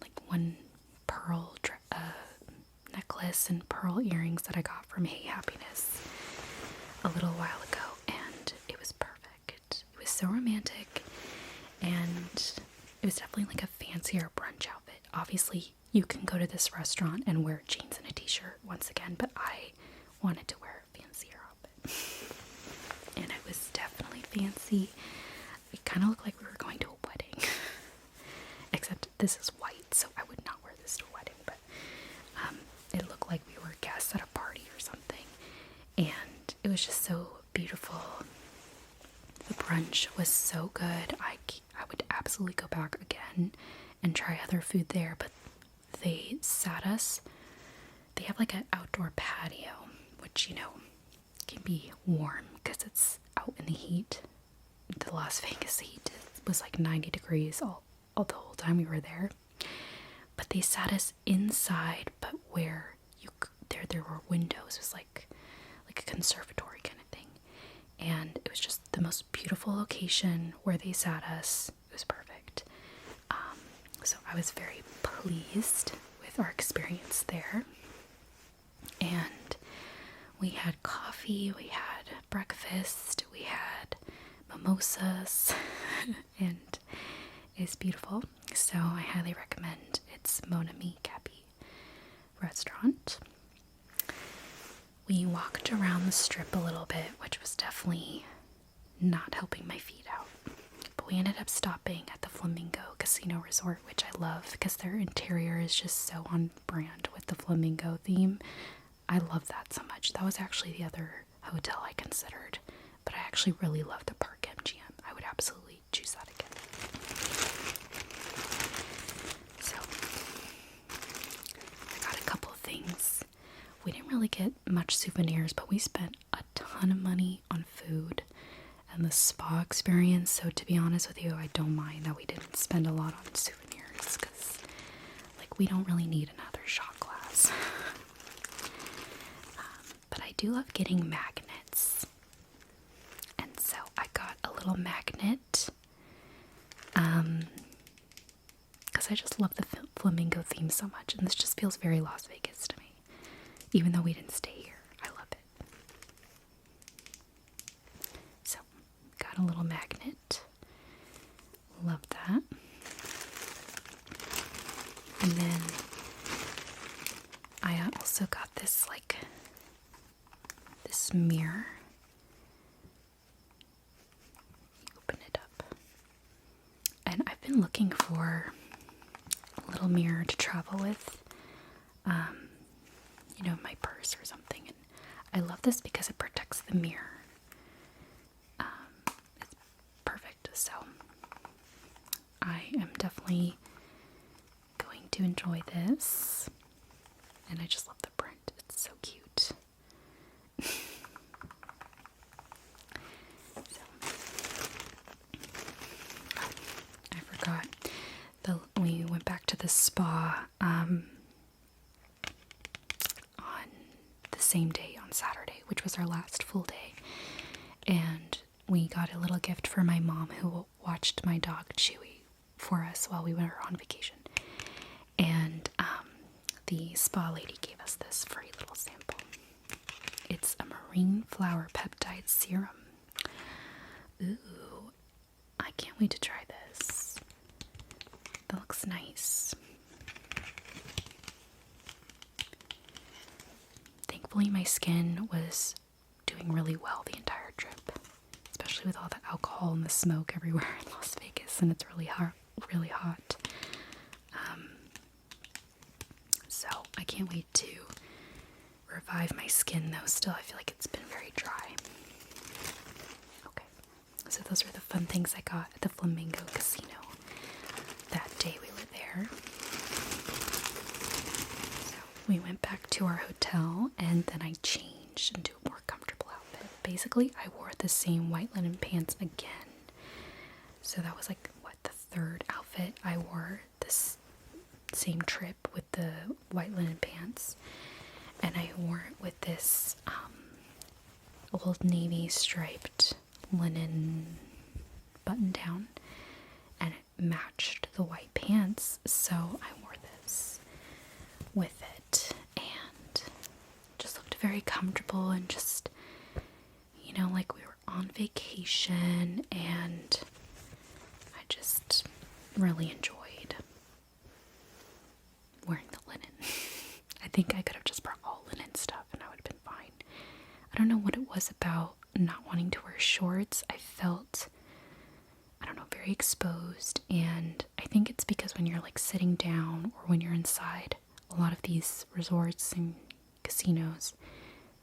like one pearl necklace and pearl earrings that I got from Hey Happiness a little while ago, and it was perfect. It was so romantic, and it was definitely like a fancier brunch outfit. Obviously, you can go to this restaurant and wear jeans and a t-shirt once again, but I wanted to wear a fancier outfit. And it was definitely fancy. It kind of looked like we were going to a wedding. Except this is white, so I would not wear this to a wedding, but it looked like we were guests at a party or something. And it was just so beautiful. The brunch was so good. I would absolutely go back again and try other food there, but they sat us. They have like an outdoor patio, which, you know, can be warm because it's out in the heat. The Las Vegas heat was like 90 degrees all the whole time we were there. But they sat us inside, but where there were windows. It was like a conservatory kind of thing. And it was just the most beautiful location where they sat us. It was perfect. So I was very pleased with our experience there. And we had coffee, we had breakfast, we had mimosas, and it's beautiful. So I highly recommend. It's Mon Ami Capi restaurant. We walked around the strip a little bit, which was definitely not helping my feet out. But we ended up stopping at the Flamingo Casino Resort, which I love because their interior is just so on brand with the flamingo theme. I love that so much. That was actually the other hotel I considered, but I actually really love the Park MGM. I would absolutely choose that again. So, I got a couple of things. We didn't really get much souvenirs, but we spent a ton of money on food and the spa experience. So to be honest with you, I don't mind that we didn't spend a lot on souvenirs because, like, we don't really need another shot glass. But I do love getting magnets. And so I got a little magnet because I just love the flamingo theme so much. And this just feels very Las Vegas to me. Even though we didn't stay here. I love it. So, got a little magnet. Love that. And then I also got this, like, this mirror. Open it up. And I've been looking for a little mirror to travel with. You know, my purse or something. And I love this because it protects the mirror. It's perfect. So I am definitely going to enjoy this. And I just love the print. It's so cute. I forgot. We went back to the spa same day on Saturday, which was our last full day, and we got a little gift for my mom who watched my dog Chewy for us while we were on vacation. And the spa lady gave us this free little sample. It's a marine flower peptide serum. Ooh, I can't wait to try this. That looks nice. Thankfully, my skin was doing really well the entire trip, especially with all the alcohol and the smoke everywhere in Las Vegas, and it's really hot. So I can't wait to revive my skin, though. Still, I feel like it's been very dry. Okay, so those were the fun things I got at the Flamingo Casino that day we were there. We went back to our hotel, and then I changed into a more comfortable outfit. Basically, I wore the same white linen pants again. So that was like, what, the third outfit I wore this same trip with the white linen pants. And I wore it with this Old Navy striped linen button down. And it matched the white pants, so I wore this with it, and just looked very comfortable and just, you know, like we were on vacation, and I just really enjoyed wearing think I could have just brought all linen stuff and I would have been fine. I don't know what it was about not wanting to wear shorts. I felt, I don't know, very exposed, and I think it's because when you're like sitting down or when you're inside, a lot of these resorts and casinos,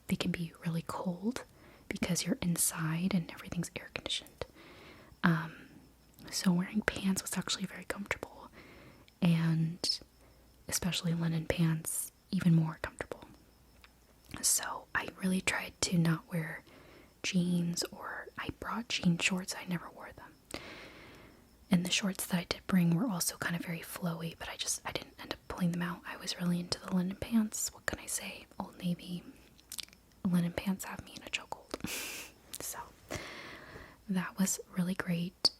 they can be really cold because you're inside and everything's air conditioned. So wearing pants was actually very comfortable, and especially linen pants, even more comfortable. So I really tried to not wear jeans, or I brought jean shorts, I never wore them. And the shorts that I did bring were also kind of very flowy, but I didn't end up pulling them out. I was really into the linen pants. What can I say? Old Navy linen pants have me in a chokehold. So that was really great.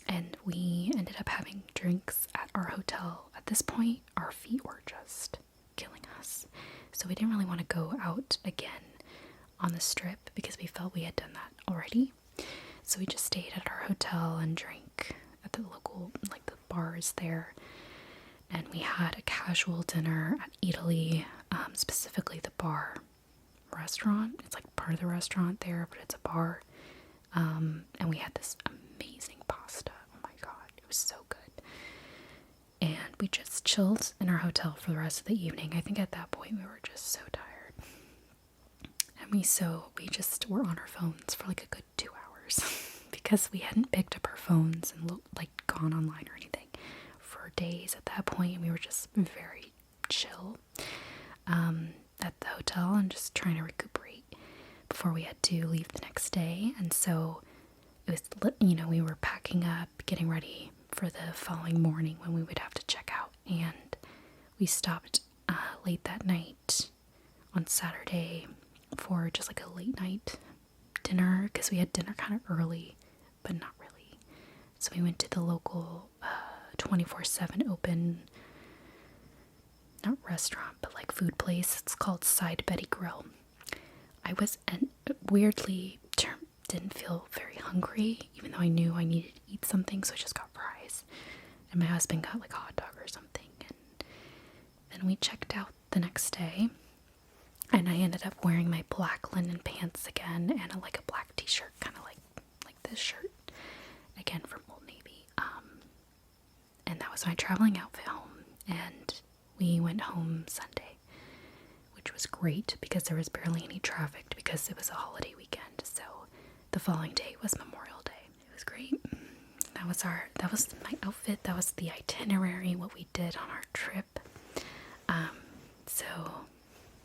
And we ended up having drinks at our hotel. At this point, our feet were just killing us. So we didn't really want to go out again on the strip because we felt we had done that already. So we just stayed at our hotel and drank at the local, like the bars there. And we had a casual dinner at Italy, specifically the bar restaurant. It's like part of the restaurant there, but it's a bar. And we had this amazing pasta. Oh my god, it was so good. And we just chilled in our hotel for the rest of the evening. I think at that point we were just so tired. And we just were on our phones for like a good 2 hours because we hadn't picked up our phones and gone online or anything for days at that point. We were just very chill at the hotel and just trying to recuperate before we had to leave the next day. And so it was, we were packing up, getting ready for the following morning when we would have to check out. And we stopped late that night on Saturday for just like a late night dinner, because we had dinner kind of early, but not really. So we went to the local 24/7 open, not restaurant, but like food place. It's called Side Betty Grill. I was weirdly didn't feel very hungry, even though I knew I needed to eat something, so I just got fries. And my husband got like a hot dog or something. And then we checked out the next day, and I ended up wearing my black linen pants again and a black t-shirt, kind of like this shirt, again from Old Navy. And that was my traveling outfit home. And we went home Sunday, which was great because there was barely any traffic because it was a holiday weekend. So the following day was Memorial Day. It was great. That was my outfit. That was the itinerary, what we did on our trip. So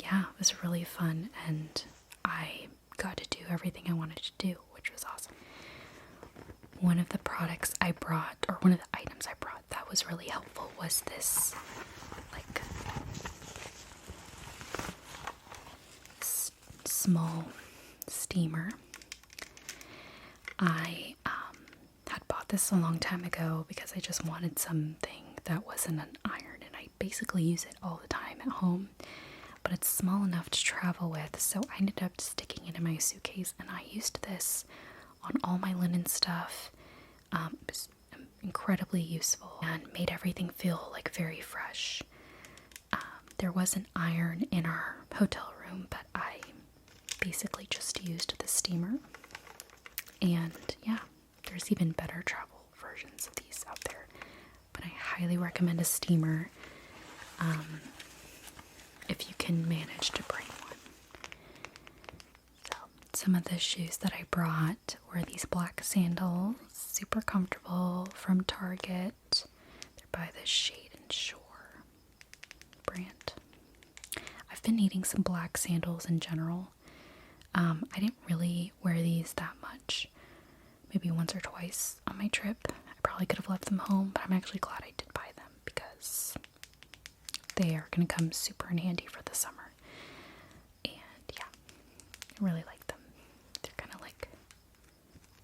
yeah, it was really fun, and I got to do everything I wanted to do, which was awesome. One of the products I brought, or one of the items I brought that was really helpful, was this small steamer. I had bought this a long time ago because I just wanted something that wasn't an iron, and I basically use it all the time at home, but it's small enough to travel with, so I ended up sticking it in my suitcase, and I used this on all my linen stuff. It was incredibly useful and made everything feel very fresh. There was an iron in our hotel room, but I basically just used the steamer. And yeah, there's even better travel versions of these out there, but I highly recommend a steamer if you can manage to bring one. So some of the shoes that I brought were these black sandals, super comfortable, from Target. They're by the Shade and Shore brand. I've been needing some black sandals in general. I didn't really wear these that much, maybe once or twice on my trip. I probably could have left them home, but I'm actually glad I did buy them because they are going to come super in handy for the summer. And yeah, I really like them. They're kind of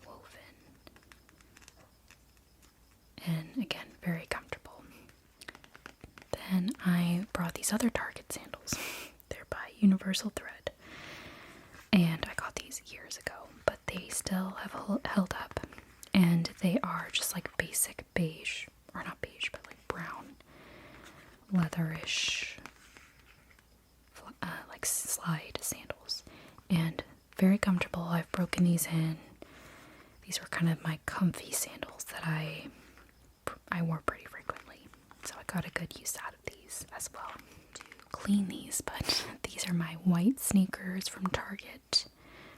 woven, and again, very comfortable. Then I brought these other Target sandals. They're by Universal Thread. And I got these years ago, but they still have held up. And they are just basic beige, or not beige, but brown, leatherish Clyde sandals, and very comfortable. I've broken these in. These were kind of my comfy sandals that I wore pretty frequently, so I got a good use out of these as well. To clean these, but these are my white sneakers from Target,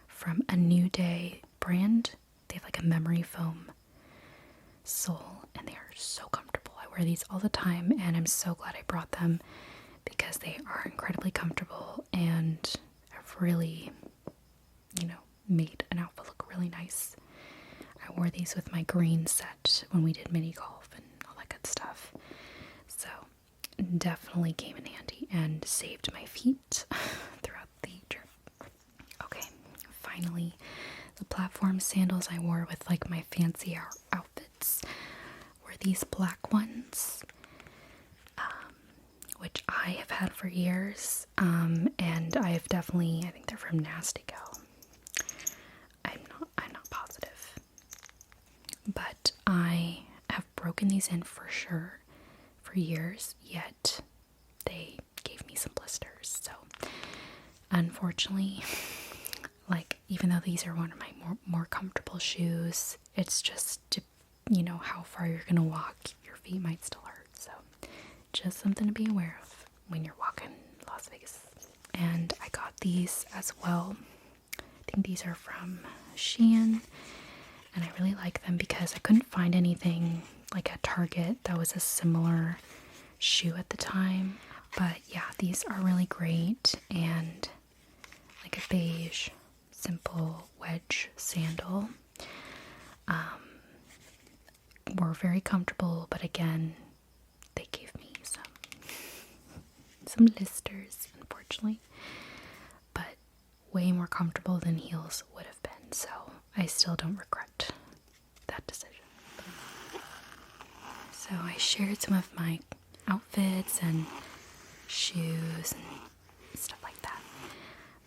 from a New Day brand. They have like a memory foam sole, and they are so comfortable. I wear these all the time, and I'm so glad I brought them because they are incredibly comfortable and have really, made an outfit look really nice. I wore these with my green set when we did mini golf and all that good stuff. So definitely came in handy and saved my feet throughout the trip. Okay, finally, the platform sandals I wore with like my fancy outfits were these black ones, which I have had for years, and I think they're from Nasty Gal. I'm not positive, but I have broken these in for sure for years, yet they gave me some blisters. So unfortunately, like, even though these are one of my more comfortable shoes, it's just, how far you're gonna walk, your feet might still hurt. So just something to be aware of when you're walking Las Vegas. And I got these as well. I think these are from Shein, and I really like them because I couldn't find anything like at Target that was a similar shoe at the time. But yeah, these are really great, and like a beige simple wedge sandal. Were very comfortable, but again, they gave me some blisters, unfortunately, but way more comfortable than heels would have been, so I still don't regret that decision. So I shared some of my outfits and shoes and stuff like that.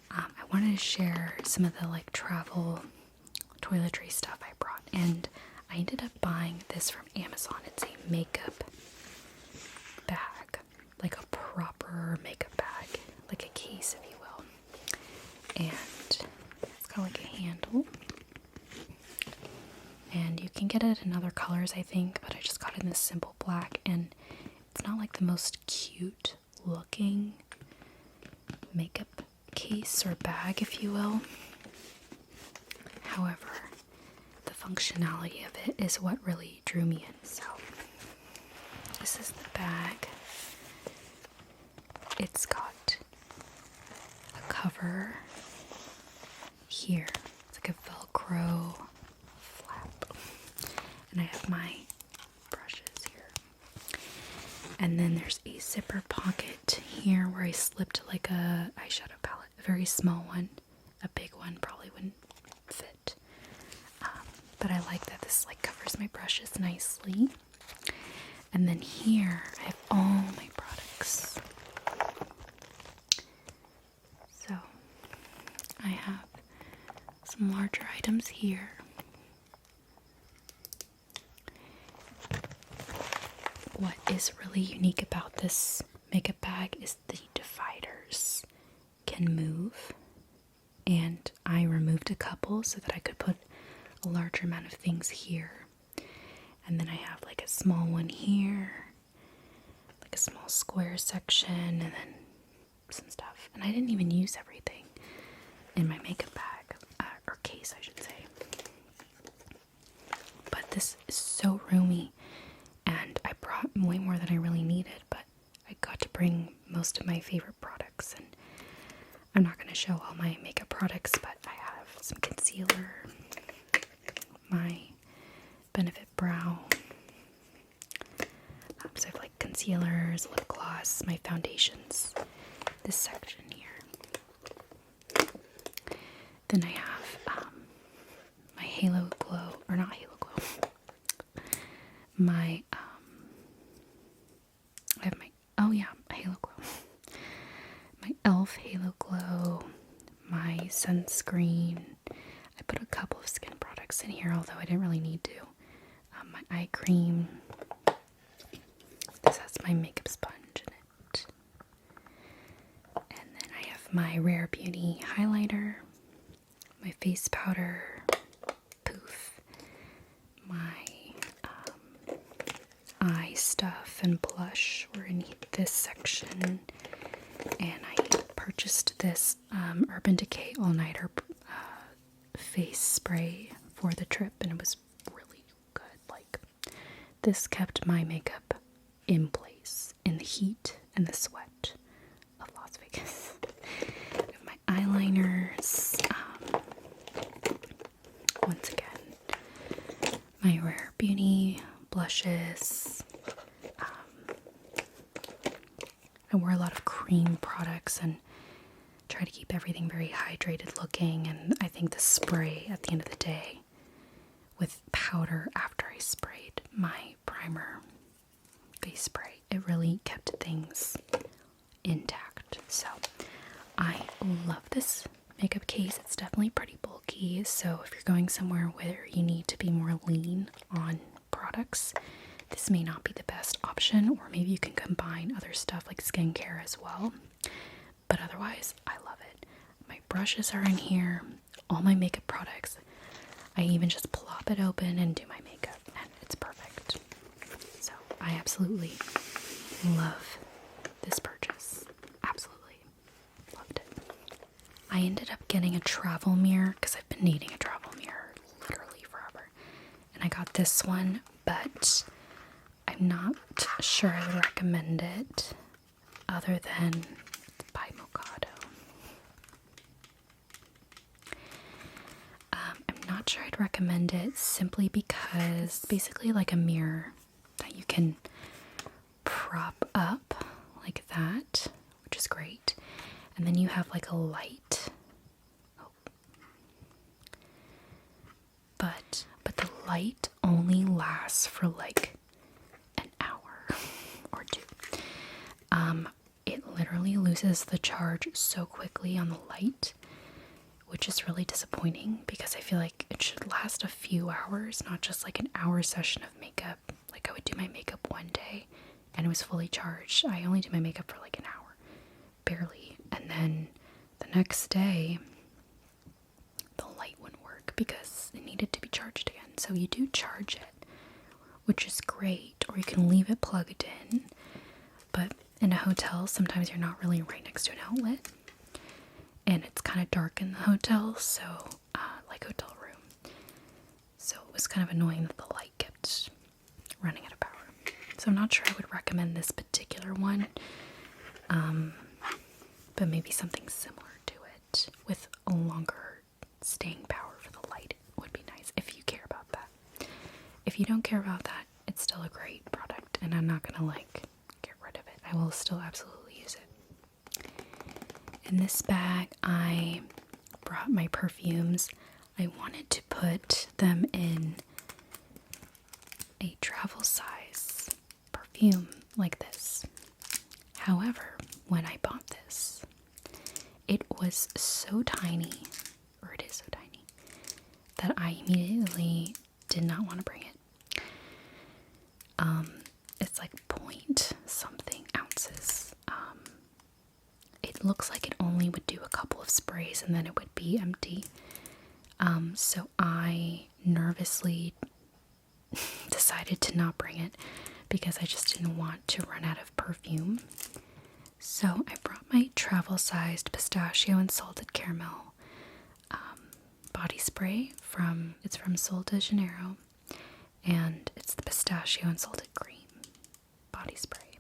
I wanted to share some of the like travel toiletry stuff I brought, and I ended up buying this from Amazon. It's a makeup bag, like a proper makeup bag, like a case, if you will. And it's got like a handle, and you can get it in other colors, I think, but I just got it in this simple black, and it's not like the most cute looking makeup case or bag, if you will. However, the functionality of it is what really drew me in. So this is the bag. It's got a cover here. It's like a Velcro flap. And I have my brushes here. And then there's a zipper pocket here where I slipped like a eyeshadow palette. A very small one. A big one probably wouldn't fit. But I like that this like covers my brushes nicely. And then here I have all my products. So I have some larger items here. What is really unique about this makeup bag is the dividers can move, and I removed a couple so that I could put a larger amount of things here. And then I have like a small one here, like a small square section, and then some stuff. And I didn't even use everything in my makeup bag, or case I should say. But this is so roomy, and I brought way more than I really needed, but I got to bring most of my favorite products. And I'm not going to show all my makeup products, but I have some concealer, my Benefit Brow. So I have like concealers, lip gloss, my foundations, this section here. Then I have my Halo Glow, or not Halo Glow, my, I have my, Halo Glow. My e.l.f. Halo Glow, my sunscreen. I put a couple of skin products in here, although I didn't really need to. My eye cream. This has my makeup sponge in it. And then I have my Rare Beauty highlighter, my face powder, poof, my eye stuff and blush were in this section, and I purchased this Urban Decay All Nighter face spray for the trip, and it was really good. Like, this kept my makeup in place in the heat and the sweat of Las Vegas. I have my eyeliners, once again, my Rare Beauty blushes. I wear a lot of cream products and try to keep everything very hydrated looking, and I think the spray at the end of the day with powder after I sprayed my primer face spray, it really kept things intact. So I love this makeup case. It's definitely pretty bulky, so if you're going somewhere where you need to be more lean on products, this may not be the best option, or maybe you can combine other stuff like skincare as well. But otherwise, I love it. My brushes are in here, all my makeup products. I even just plop it open and do my makeup, and it's perfect. So I absolutely love this purchase. Absolutely loved it. I ended up getting a travel mirror because I've been needing a travel mirror literally forever. And I got this one, but I'm not sure I would recommend it other than by Mocado. I'm not sure I'd recommend it simply because it's basically like a mirror that you can prop up like that, which is great. And then you have like a light. Oh. But the light only lasts for like an hour or two. It literally loses the charge so quickly on the light, which is really disappointing because I feel like it should last a few hours, not just like an hour session of makeup. Like, I would do my makeup one day and it was fully charged. I only do my makeup for like an hour, barely. And then the next day, the light wouldn't work because it needed to be charged again. So you do charge it, which is great, or you can leave it plugged in. But in a hotel, sometimes you're not really right next to an outlet, and it's kind of dark in the hotel, so like hotel room. So it was kind of annoying that the light kept running out of power. So I'm not sure I would recommend this particular one, but maybe something similar to it with a longer staying power for the light would be nice if you care about that. If you don't care about that, it's still a great product, and I'm not gonna like get rid of it. I will still absolutely use it. In this bag, I brought my perfumes. I wanted to put them in a travel size perfume like this. However, when I bought this, it was so tiny, or it is so tiny, that I immediately did not want to bring it. It's like point something ounces. It looks like it only would do a couple of sprays and then it would be empty. So I nervously decided to not bring it because I just didn't want to run out of perfume. So I brought my travel-sized pistachio and salted caramel body spray from Sol de Janeiro, and it's the pistachio and salted cream body spray.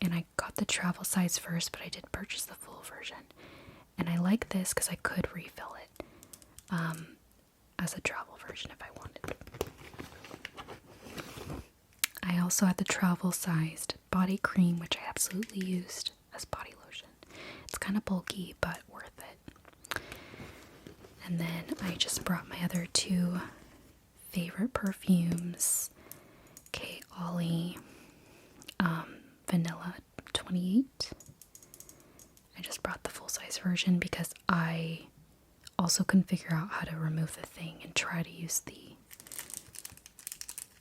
And I got the travel size first, but I did purchase the full version. And I like this because I could refill it as a travel version if I wanted. I also had the travel-sized body cream, which I absolutely used as body lotion. It's kind of bulky, but worth it. And then I just brought my other two favorite perfumes. K. Ollie Vanilla 28. I just brought the full-size version because I also couldn't figure out how to remove the thing and try to use the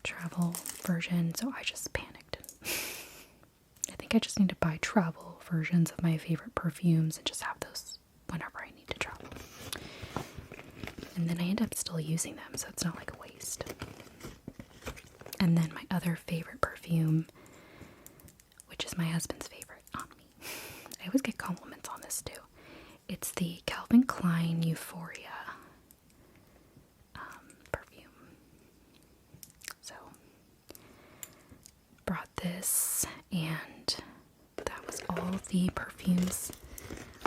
travel version, so I just panicked. I think I just need to buy travel versions of my favorite perfumes and just have those And then I end up still using them, so it's not like a waste. And then my other favorite perfume, which is my husband's favorite on me. I always get compliments on this too. It's the Calvin Klein Euphoria perfume. So, brought this, and that was all the perfumes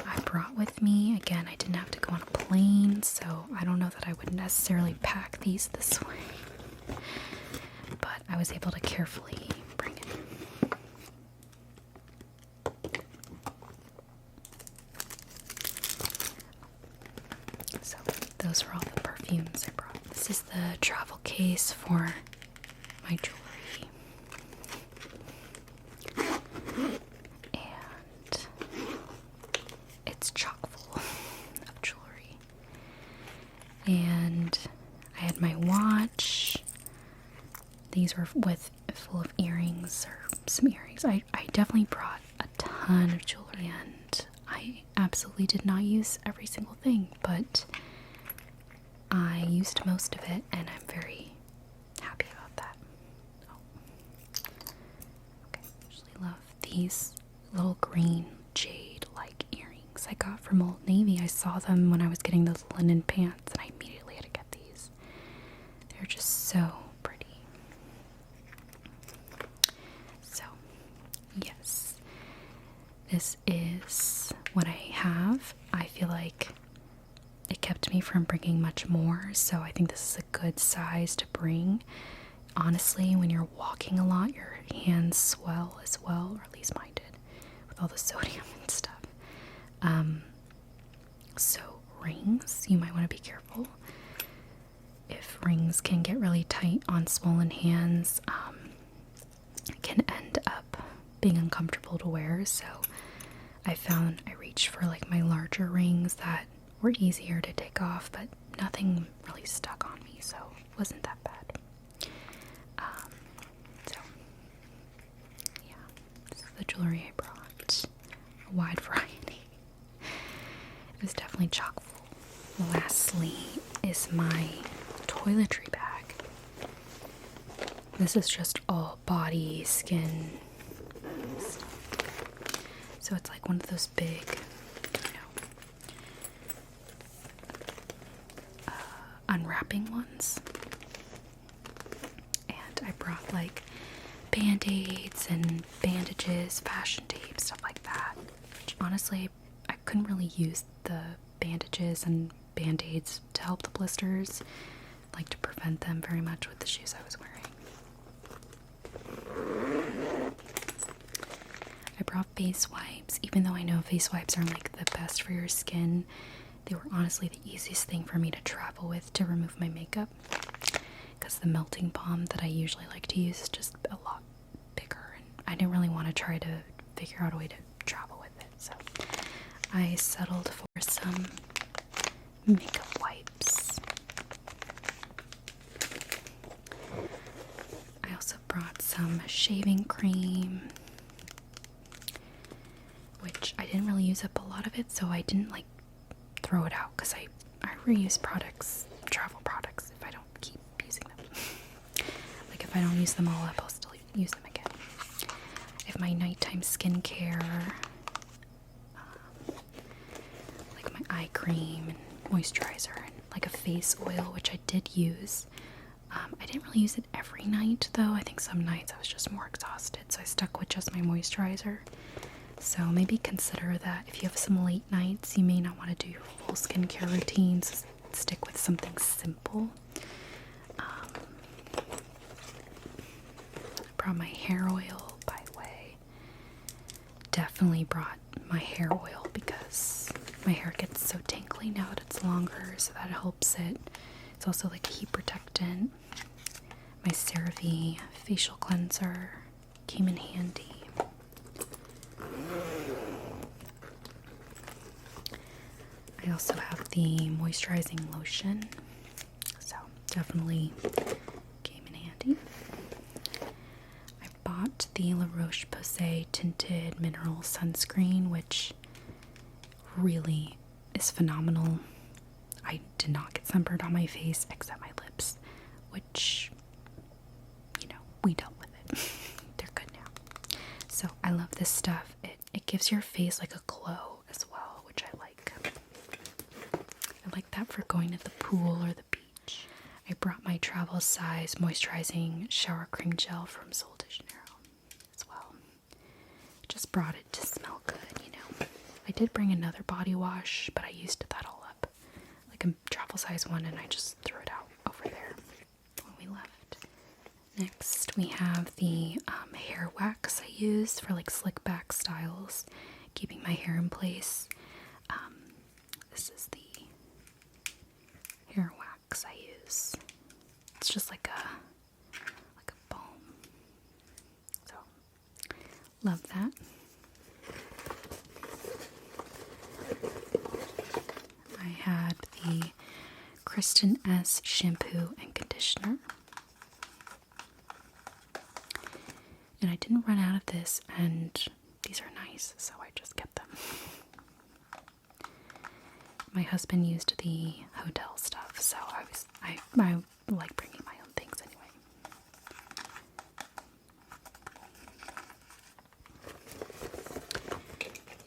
I brought with me. Again, I didn't have to go on a plane, so I don't know that I would necessarily pack these this way. But I was able to carefully bring it. So those are all the perfumes I brought. This is the travel case for my jewelry. And it's chock full of jewelry. And I had my watch. These were full of earrings, or some earrings. I definitely brought a ton of jewelry, and I absolutely did not use every single thing, but I used most of it, and I'm very happy about that. Oh. Okay, I usually love these little green jade-like earrings I got from Old Navy. I saw them when I was getting those linen pants, and I immediately had to get these. They're just so pretty. So, yes, this is what I have. I feel like it kept me from bringing much more, so I think this is a good size to bring. Honestly, when you're walking a lot, your hands swell as well, or at least mine did, with all the sodium and stuff. So rings, you might want to be careful. If rings can get really tight on swollen hands, it can end up being uncomfortable to wear, so I found I reached for like my larger rings that were easier to take off, but nothing really stuck on me, so it wasn't that bad. So yeah, this is the jewelry I brought. A wide variety. It was definitely chock full. Lastly is my toiletry bag. This is just all body, skin stuff. So it's like one of those big, unwrapping ones. And I brought like band-aids and bandages, fashion tape, stuff like that. Which honestly, I couldn't really use the bandages and band-aids to help the blisters, like to prevent them very much with the shoes I was wearing. I brought face wipes, even though I know face wipes aren't like the best for your skin. They were honestly the easiest thing for me to travel with to remove my makeup, because the melting balm that I usually like to use is just a lot bigger, and I didn't really want to try to figure out a way to travel with it, so I settled for some makeup wipes. I also brought some shaving cream, which I didn't really use up a lot of it, so I didn't like throw it out, because I reuse products, travel products, if I don't keep using them. Like if I don't use them all up, I'll still use them again. I have my nighttime skincare, like my eye cream and moisturizer, and like a face oil, which I did use. I didn't really use it every night though. I think some nights I was just more exhausted, so I stuck with just my moisturizer. So maybe consider that if you have some late nights, you may not want to do your full skincare routines. Stick with something simple. I brought my hair oil, by the way. Definitely brought my hair oil because my hair gets so tingly now that it's longer, so that helps it. It's also like a heat protectant. My CeraVe facial cleanser came in handy. I also have the moisturizing lotion, so definitely came in handy. I bought the La Roche-Posay tinted mineral sunscreen, which really is phenomenal. I did not get sunburned on my face except my lips, which, you know, we dealt with it. They're good now. So I love this stuff. It gives your face like a glow as well, which I like. I like that for going to the pool or the beach. I brought my travel size moisturizing shower cream gel from Sol de Janeiro as well. Just brought it to smell good, you know. I did bring another body wash, but I used that all up. Like a travel size one, and I just threw it out over there when we left. Next, we have the hair wax I use for like slick back styles, keeping my hair in place. This is the hair wax I use. It's just like a balm. So, love that. I had the Kristen S shampoo and conditioner. And I didn't run out of this, and these are nice, so I just kept them. My husband used the hotel stuff, so I like bringing my own things anyway.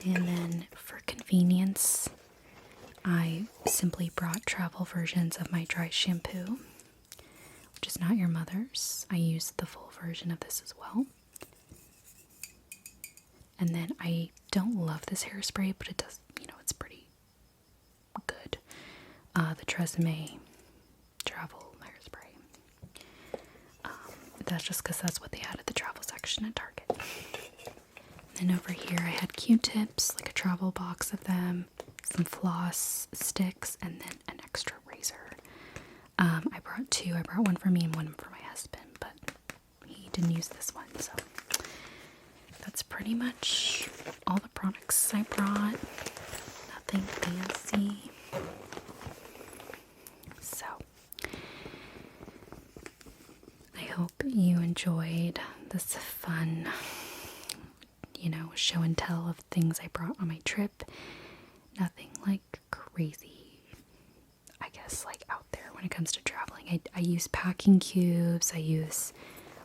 And then for convenience, I simply brought travel versions of my dry shampoo, which is not your mother's. I used the full version of this as well. And then I don't love this hairspray, but it does, you know, it's pretty good. The Tresemme travel hairspray. That's just because that's what they had at the travel section at Target. And over here I had Q-tips, like a travel box of them, some floss sticks, and then an extra razor. I brought two. I brought one for me and one for my husband, but he didn't use this one, so that's pretty much all the products I brought. Nothing fancy. So, I hope you enjoyed this fun, you know, show and tell of things I brought on my trip. Nothing like crazy, I guess, like out there when it comes to traveling. I use packing cubes. I use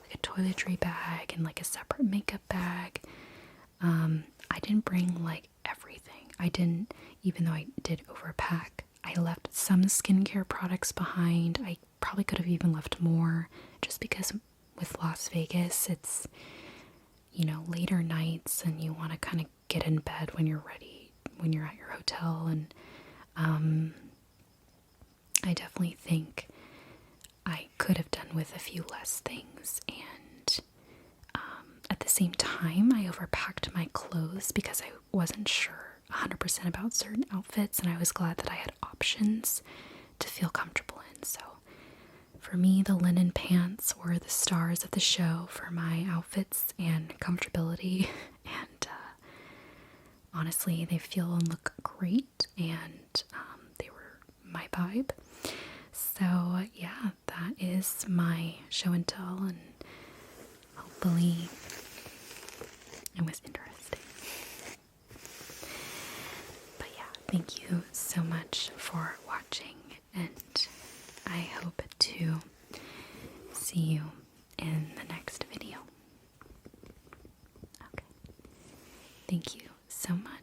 like a toiletry bag and like a separate makeup bag. I didn't bring like everything. I didn't, even though I did overpack, I left some skincare products behind. I probably could have even left more, just because with Las Vegas, it's, you know, later nights and you want to kind of get in bed when you're ready, when you're at your hotel. And I definitely think I could have done with a few less things. And at the same time, I overpacked my clothes because I wasn't sure 100% about certain outfits, and I was glad that I had options to feel comfortable in. So for me, the linen pants were the stars of the show for my outfits and comfortability. And honestly, they feel and look great, and they were my vibe. So yeah, that is my show and tell, and hopefully it was interesting. But yeah, thank you so much for watching, and I hope to see you in the next video. Okay. Thank you so much.